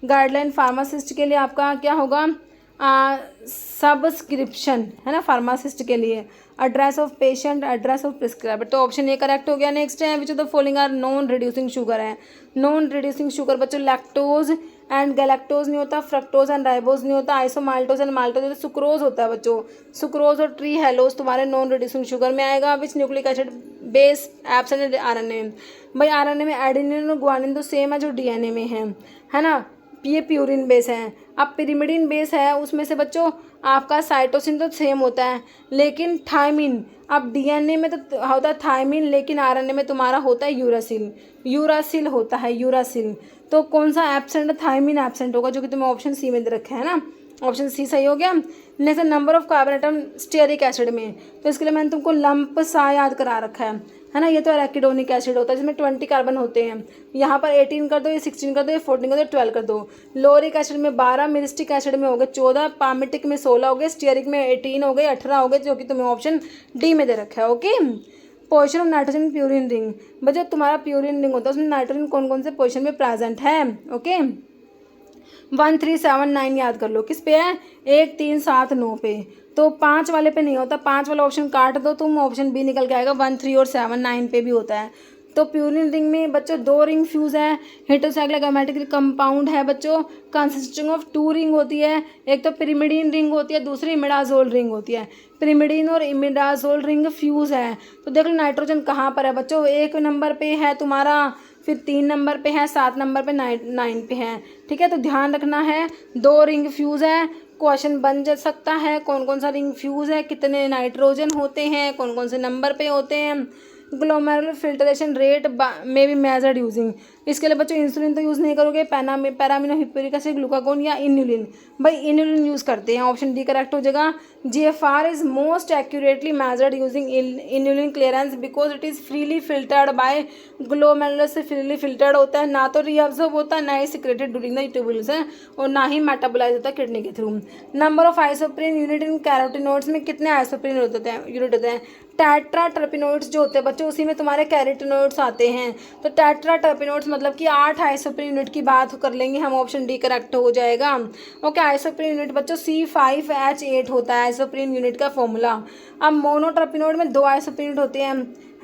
गाइडलाइन फार्मासिस्ट के लिए आपका क्या होगा, सब्सक्रिप्शन, है ना, फार्मासिस्ट के लिए, address of patient, address of prescriber, तो ऑप्शन ए करेक्ट हो गया। नेक्स्ट है which of the following are non reducing sugar है, नॉन रिड्यूसिंग शुगर बच्चों लैक्टोज एंड गैलेक्टोज नहीं होता, फ्रक्टोज एंड राइबोज नहीं होता, आइसोमाल्टोज एंड माल्टोज, सुक्रोज होता है बच्चों, सुक्रोज और ट्री हेलोज तुम्हारे नॉन रिड्यूसिंग शुगर में आएगा। Which nucleic acid base absent RNA, भाई RNA में एडेनिन और ग्वानिन तो सेम है जो DNA में है ना, ये प्यूरिन बेस है। अब पिरिमिडिन बेस है उसमें से बच्चों आपका साइटोसिन तो सेम होता है, लेकिन थायमिन, अब DNA में तो होता है थायमिन, लेकिन RNA में तुम्हारा होता है यूरासिल, यूरासिल होता है यूरासिल, तो कौन सा एब्सेंट है, थायमिन एब्सेंट होगा, जो कि तुम्हें ऑप्शन सी में दे रखा है ना, ऑप्शन सी सही हो गया। Next number of carbon atom stearic acid में, तो इसके लिए मैंने तुमको लंप सा याद करा रखा है ना, ये तो एराकिडोनिक एसिड होता है जिसमें 20 कार्बन होते हैं, यहाँ पर 18 कर दो, ये 16 कर दो, ये 14 कर दो, 12 कर दो। लोरिक एसिड में 12, मिरिस्टिक एसिड में हो गए 14, पामिटिक में 16 हो गए, स्टीयरिक में 18 हो गए, 18 हो गए, जो कि तुम्हें ऑप्शन डी में दे रखा है। Okay, position of nitrogen purine ring, बच्चों तुम्हारा प्यूरिन रिंग होता है, उसमें नाइट्रोजन कौन कौन से पोजिशन में प्रेजेंट है। ओके, 1 3 7 9 याद कर लो, किस पे है, 1 3 7 9 पे, तो 5 वाले पे नहीं होता, 5 वाला ऑप्शन काट दो तुम, ऑप्शन बी निकल के आएगा, 1 3 और 7 9 पे भी होता है। तो प्यूरिन रिंग में बच्चों 2 रिंग फ्यूज है, हेटेरोसाइक्लिक एरोमेटिक कंपाउंड है बच्चों, कंसिस्टिंग ऑफ 2 रिंग होती है, एक तो पिरिमिडीन रिंग होती है, दूसरी इमिडाजोल रिंग होती है, पिरिमिडीन और इमिडाजोल रिंग फ्यूज है। तो देख लो नाइट्रोजन कहाँ पर है बच्चों, 1 नंबर पे है तुम्हारा, फिर 3 नंबर पे है, 7 नंबर पे, 9 पे है। ठीक है, तो ध्यान रखना है 2 रिंग फ्यूज है, क्वेश्चन बन जा सकता है कौन कौन सा रिंग फ्यूज है, कितने नाइट्रोजन होते हैं, कौन कौन से नंबर पे होते हैं। ग्लोमेरुलर फिल्ट्रेशन रेट में भी मेजर्ड यूजिंग। इसके लिए बच्चों इंसुलिन तो यूज़ नहीं करोगे, पैरामिनो हिप्यूरिक एसिड, ग्लूकागोन या इन्यूलिन। भाई इन्यूलिन यूज़ करते हैं, ऑप्शन डी करेक्ट हो जाएगा। GFR is most accurately measured using inulin clearance because it is freely filtered by glomerular से फ्रीली फिल्टर्ड होता है, ना तो रीअब्जॉर्ब होता है, ना ही सिक्रेटेड ड्यूरिंग द ट्यूबुल्स है, और ना ही मेटाबोलाइज होता है किडनी के through. Number of isoprene unit in carotenoids में कितने आइसोप्रीन यूनिट होते हैं? टेट्रा टर्पिनोइड्स जो होते हैं बच्चों, उसी में तुम्हारे कैरोटिनोइड्स आते हैं। तो टेट्रा टर्पिनोइड्स मतलब कि 8 आइसोप्रीन यूनिट की बात कर लेंगे हम, ऑप्शन डी करेक्ट हो जाएगा। ओके, आइसोप्रीन यूनिट बच्चों C5H8 होता है आइसोप्रीन यूनिट का फॉर्मूला। अब मोनोटर्पिनोइड में 2 आइसोप्रीन यूनिट होते हैं,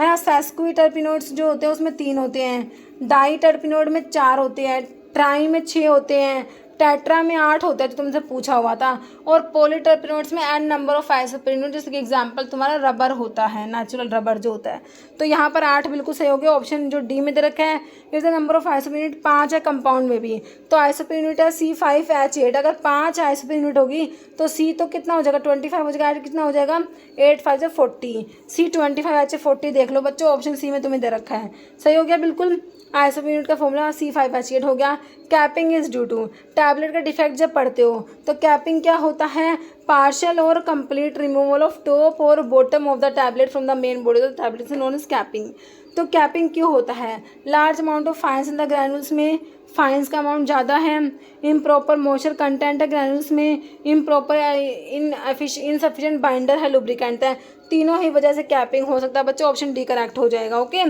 है ना। सेस्क्विटर्पिनोइड्स जो होते हैं उसमें 3 होते हैं, डाइटर्पिनोइड में 4 होते हैं, ट्राई में 6 होते हैं, टेट्रा में 8 होता है जो तुमसे पूछा हुआ था, और पॉलीटर्पिनोइड्स में n नंबर ऑफ आइसोप्रीन, जैसे कि एग्जांपल तुम्हारा रबर होता है, नेचुरल रबर जो होता है। तो यहाँ पर 8 बिल्कुल सही हो गया, ऑप्शन जो डी में दे रखा है। Is the number of isoprene unit 5 है कंपाउंड में भी, तो आइसोप्रीन यूनिट है C5H8। अगर 5 आइसोप्रीन यूनिट होगी तो C तो कितना हो जाएगा 25 हो जाएगा, कितना हो जाएगा 8 5 से 40, C25H40 देख लो बच्चों, ऑप्शन सी में तुम्हें दे रखा है, सही हो गया बिल्कुल। आइसोप्रीन यूनिट का फॉर्मूला C5H8 हो गया। Capping is due to, tablet का डिफेक्ट जब पढ़ते हो तो कैपिंग क्या होता है? पार्शियल और कंप्लीट रिमूवल ऑफ टॉप और bottom of the tablet from the main body of the tablet is known as capping. तो कैपिंग क्यों होता है? Large amount of fines in the granules में फाइन्स का अमाउंट ज़्यादा है, इम्प्रॉपर मॉइस्चर कंटेंट है ग्रैनुल्स में, इम्प्रॉपर इनसफिशिएंट बाइंडर है, लुब्रिकेंट है, तीनों ही वजह से कैपिंग हो सकता है बच्चों, ऑप्शन डी करेक्ट हो जाएगा। Okay,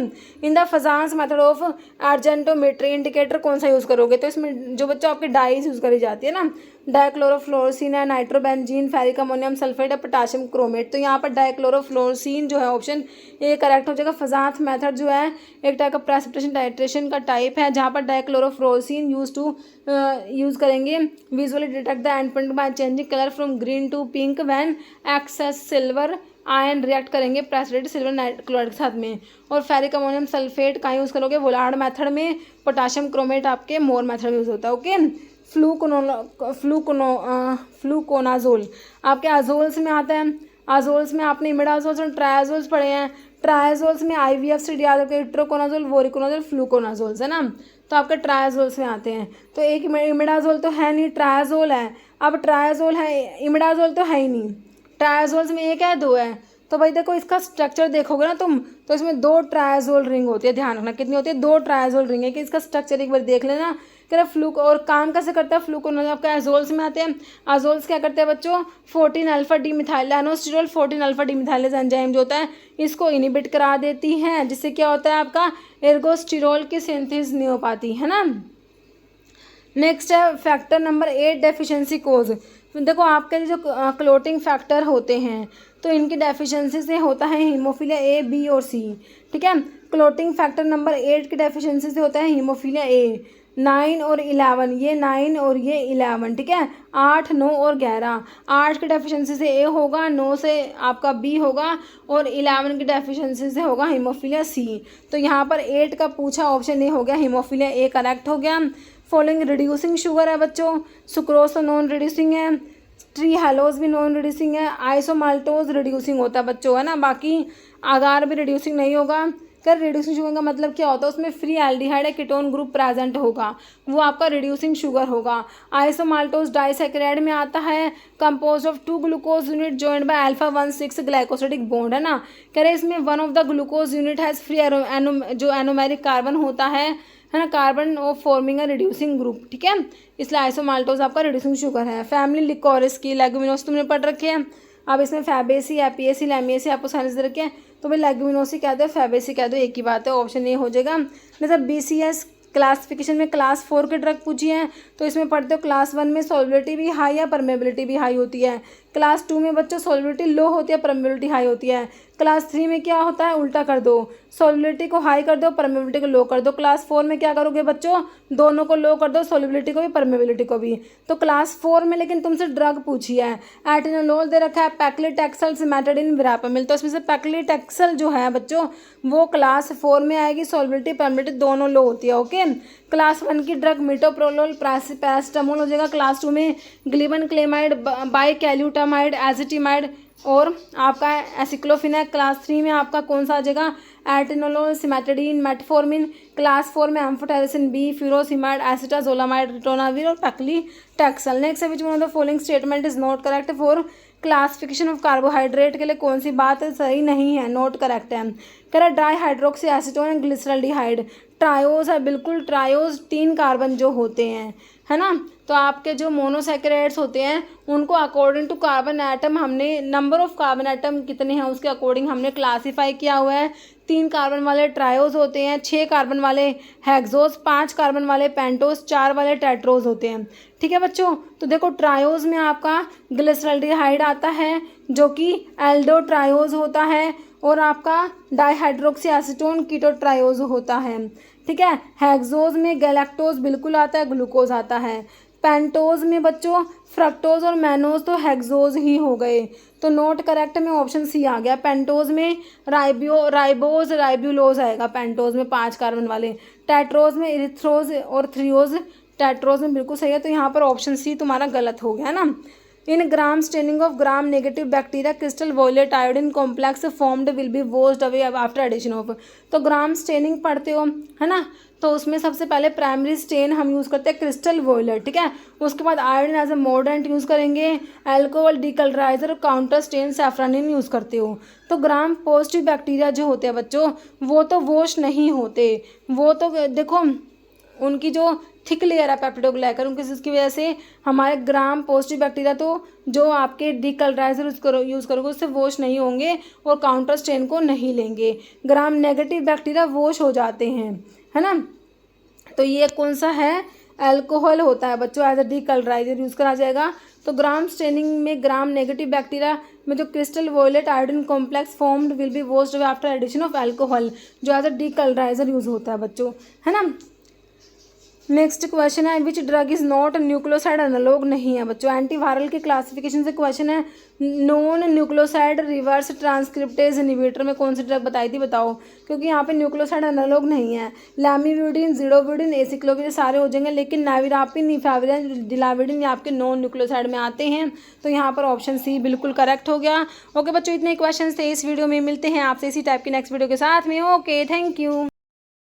in the Fajans method of argentometry indicator कौन सा यूज़ करोगे? तो इसमें जो बच्चों आपकी डाइज यूज़ करी जाती है ना, डाइक्लोरोफ्लोरोसिन है, नाइट्रोबेंजीन, फेरिक अमोनियम सल्फेट है, पोटाशियम क्रोमेट। तो यहाँ पर डाइक्लोरोफ्लोरोसिन जो है ऑप्शन ए करेक्ट हो जाएगा। फजांस मेथड जो है एक टाइप का प्रेसिपिटेशन टाइट्रेशन का टाइप है, जहाँ पर डाइक्लोरोफ्लोरोसिन यूज़ करेंगे visually detect the end point by changing colour from green to pink when excess silver ion react करेंगे प्रेसिपिटेटेड सिल्वर नाइट क्लोराइड के साथ में। और फेरिक अमोनियम सल्फेट कहाँ यूज़ करोगे? वोलार्ड मेथड में। पोटाशियम क्रोमेट आपके मोर मेथड में यूज़ होता है। ओके, फ्लूकोनाजोल आपके अजोल्स में आता है। अजोल्स में आपने इमिडाजोल्स और ट्रायाजोल्स पढ़े हैं। ट्रायाजोल्स में IVF से याद रखते हैं, इट्रोकोनाजोल, वोरिकोनाजोल, फ्लूकोनाजोल्स है ना, तो आपके ट्रायाजोल्स में आते हैं। तो एक इमिडाजोल तो है नहीं, ट्रायाजोल है। अब ट्रायाजोल है, इमिडाजोल तो है ही नहीं, ट्रायाजोल्स में एक है 2 है। तो भाई देखो इसका स्ट्रक्चर देखोगे ना तुम, तो इसमें 2 ट्रायाजोल रिंग होती है, ध्यान रखना कितनी होती है, 2 ट्रायाजोल रिंग है। कि इसका स्ट्रक्चर एक बार देख लेना। कह फ्लूक और काम कैसे करता है? फ्लूकोनाजोल आपका एजोल्स में आते हैं। अजोल्स क्या करते हैं बच्चों? 14 alpha demethyl lanosterol 14 alpha demethylase enzyme जो होता है इसको इनिबिट करा देती है, जिससे क्या होता है आपका एर्गोस्टिरोल की सिंथेसिस नहीं हो पाती है ना। नेक्स्ट है फैक्टर नंबर 8 डेफिशिएंसी कोज। देखो आपके जो क्लोटिंग फैक्टर होते हैं तो इनकी डेफिशिएंसी से होता है हीमोफीलिया A, B और C। ठीक है, क्लोटिंग फैक्टर नंबर 8 की डेफिशिएंसी से होता है हीमोफीलिया A। 9 और 11, ये 9 और ये 11। ठीक है, 8 9 और 11। 8 की डेफिशिएंसी से A होगा, 9 से आपका B होगा और 11 की डेफिशिएंसी से होगा हीमोफीलिया C। तो यहाँ पर 8 का पूछा, ऑप्शन ए हो गया हीमोफीलिया A करेक्ट हो गया। फॉलोइंग रिड्यूसिंग शुगर है बच्चों, सुक्रोज तो नॉन रिड्यूसिंग है, ट्री हेलोज भी नॉन रिड्यूसिंग है, आइसोमाल्टोज रिड्यूसिंग होता है बच्चों है ना, बाकी आगार भी रिड्यूसिंग नहीं होगा। कर रिड्यूसिंग शुगर का मतलब क्या होता है? उसमें फ्री एल्डिहाइड या कीटोन ग्रुप प्रेजेंट होगा, वो आपका रिड्यूसिंग शुगर होगा। आइसोमाल्टोज डाइसैकेराइड में आता है, compose of 2 glucose unit joined by alpha 1,6 glycosidic bond है ना। कह रहे इसमें one of the glucose unit has free जो एनोमेरिक कार्बन होता है ना, carbon of forming a reducing group. ठीक है, इसलिए आइसोमाल्टोज आपका रिड्यूसिंग शुगर है। फैमिली लिकोरिस की लेगुमिनोस तुमने पढ़ रखे हैं। अब इसमें फैबेसी, एपिएसी, लैमिएसी आपको साइंस दे रखे हैं, तो भाई लेगुमिनोसी कह दो, फैबेसी कह दो, एक ही बात है, ऑप्शन ए हो जाएगा। जैसे BCS क्लासिफिकेशन में क्लास 4 के ड्रग पूछी है, तो इसमें पढ़ते हो क्लास 1 में सॉल्युबिलिटी भी हाई या परमेबिलिटी भी हाई होती है, क्लास 2 में बच्चों सॉल्युबिलिटी लो होती है, परमेबिलिटी हाई होती है, क्लास 3 में क्या होता है? उल्टा कर दो, सॉल्युबिलिटी को हाई कर दो, परमेबिलिटी को लो कर दो। क्लास 4 में क्या करोगे बच्चों? दोनों को लो कर दो, सॉल्युबिलिटी को भी, परमेबिलिटी को भी। तो क्लास 4 में लेकिन तुमसे ड्रग पूछी है, एटिनोलोल दे रखा है, पैक्लिटैक्सेल, सिमेटाडिन, विरापामिल। तो इसमें से पैक्लिटैक्सेल जो है बच्चों वो क्लास 4 में आएगी, सॉल्युबिलिटी परमेबिलिटी दोनों लो होती है। ओके, क्लास 1 की ड्रग मिटोप्रोलोल, पैरासिटामोल हो जाएगा। क्लास 2 में ग्लिबन क्लेमाइड, बाइकैल्यूटामाइड, एजिटिमाइड, और आपका एसिक्लोफिनेक क्लास 3 में आपका कौन सा आ जाएगा, एटेनोलोल, सिमेटिडीन, मेटफॉर्मिन। क्लास 4 में amphotericin B, furosemide, acetazolamide, ritonavir और पैक्लीटैक्सल। नेक्स्ट है which one of the following statement is not correct for classification of carbohydrate के लिए कौन सी बात सही नहीं है, नोट करेक्ट है। कह रहा di hydroxy acetone and glyceraldehyde, triose है, बिल्कुल ट्रायोज 3 कार्बन जो होते हैं, है ना। तो आपके जो मोनोसैकेराइड्स होते हैं उनको अकॉर्डिंग टू कार्बन एटम हमने नंबर ऑफ कार्बन एटम कितने हैं उसके अकॉर्डिंग हमने क्लासीफाई किया हुआ है। 3 कार्बन वाले ट्रायोज होते हैं, 6 कार्बन वाले हेक्सोज, 5 कार्बन वाले पेंटोज, 4 वाले टेट्रोज होते हैं। ठीक है बच्चों, तो देखो ट्रायोज में आपका ग्लिसरल्डिहाइड आता है जो कि एल्डो ट्रायोज होता है, और आपका डाईहाइड्रोक्सी एसीटोन कीटो ट्रायोज होता है। ठीक है, हेक्सोज में गैलेक्टोज बिल्कुल आता है, ग्लूकोज आता है। पेंटोज में बच्चों फ्रक्टोज और मैनोज तो हेक्सोज ही हो गए, तो नोट करेक्ट में ऑप्शन सी आ गया। पेंटोज में राइबोज राइब्यूलोज आएगा, पेंटोज में 5 कार्बन वाले। टेट्रोज में इरिथ्रोज और थ्रियोज, टेट्रोज में बिल्कुल सही है, तो यहाँ पर ऑप्शन सी तुम्हारा गलत हो गया ना। In Gram staining of Gram negative bacteria crystal violet iodine complex formed will be washed away after addition of. तो ग्राम स्टेनिंग पढ़ते हो है ना, तो उसमें सबसे पहले प्राइमरी स्टेन हम यूज़ करते हैं क्रिस्टल वॉयलेट। ठीक है, उसके बाद आयोडीन एज ए मॉडरेंट यूज़ करेंगे, अल्कोहल डीकलराइजर और काउंटर स्टेन सैफ्रानिन यूज़ करते हो। तो ग्राम पॉजिटिव बैक्टीरिया जो होते हैं बच्चों वो तो वॉश नहीं होते, वो तो देखो उनकी जो थिक लेयर है पेप्टिडोग्लाइकन उसकी वजह से हमारे ग्राम पॉजिटिव बैक्टीरिया तो जो आपके डीकलराइजर यूज़ करोगे उससे वॉश नहीं होंगे और काउंटर स्टेन को नहीं लेंगे। ग्राम नेगेटिव बैक्टीरिया वॉश हो जाते हैं, है ना। तो ये कौन सा है, अल्कोहल होता है बच्चों, एज अ डीकलराइजर यूज़ करा जाएगा। तो ग्राम स्टेनिंग में ग्राम नेगेटिव बैक्टीरिया में जो crystal violet iodine complex formed will be washed away after addition of alcohol, जो एज अ डीकलराइजर यूज़ होता है बच्चों, है ना। नेक्स्ट क्वेश्चन है which drug is not nucleoside analogue, नहीं है बच्चों। एंटीवायरल के क्लासिफिकेशन से क्वेश्चन है, non nucleoside reverse transcriptase inhibitor में कौन सी ड्रग बताई थी, बताओ, क्योंकि यहाँ पे न्यूक्लियोसाइड एनालॉग नहीं है। लैमिविडिन, जिडोविडिन, एसिक्लोविर सारे हो जाएंगे, लेकिन नाविरापिन, निफाविरिन, डिलाविडिन ये आपके नॉन न्यूक्लियोसाइड में आते हैं, तो यहाँ पर ऑप्शन सी बिल्कुल करेक्ट हो गया। ओके बच्चों, इतने क्वेश्चन थे इस वीडियो में, मिलते हैं आपसे इसी टाइप की नेक्स्ट वीडियो के साथ में। Okay, thank you.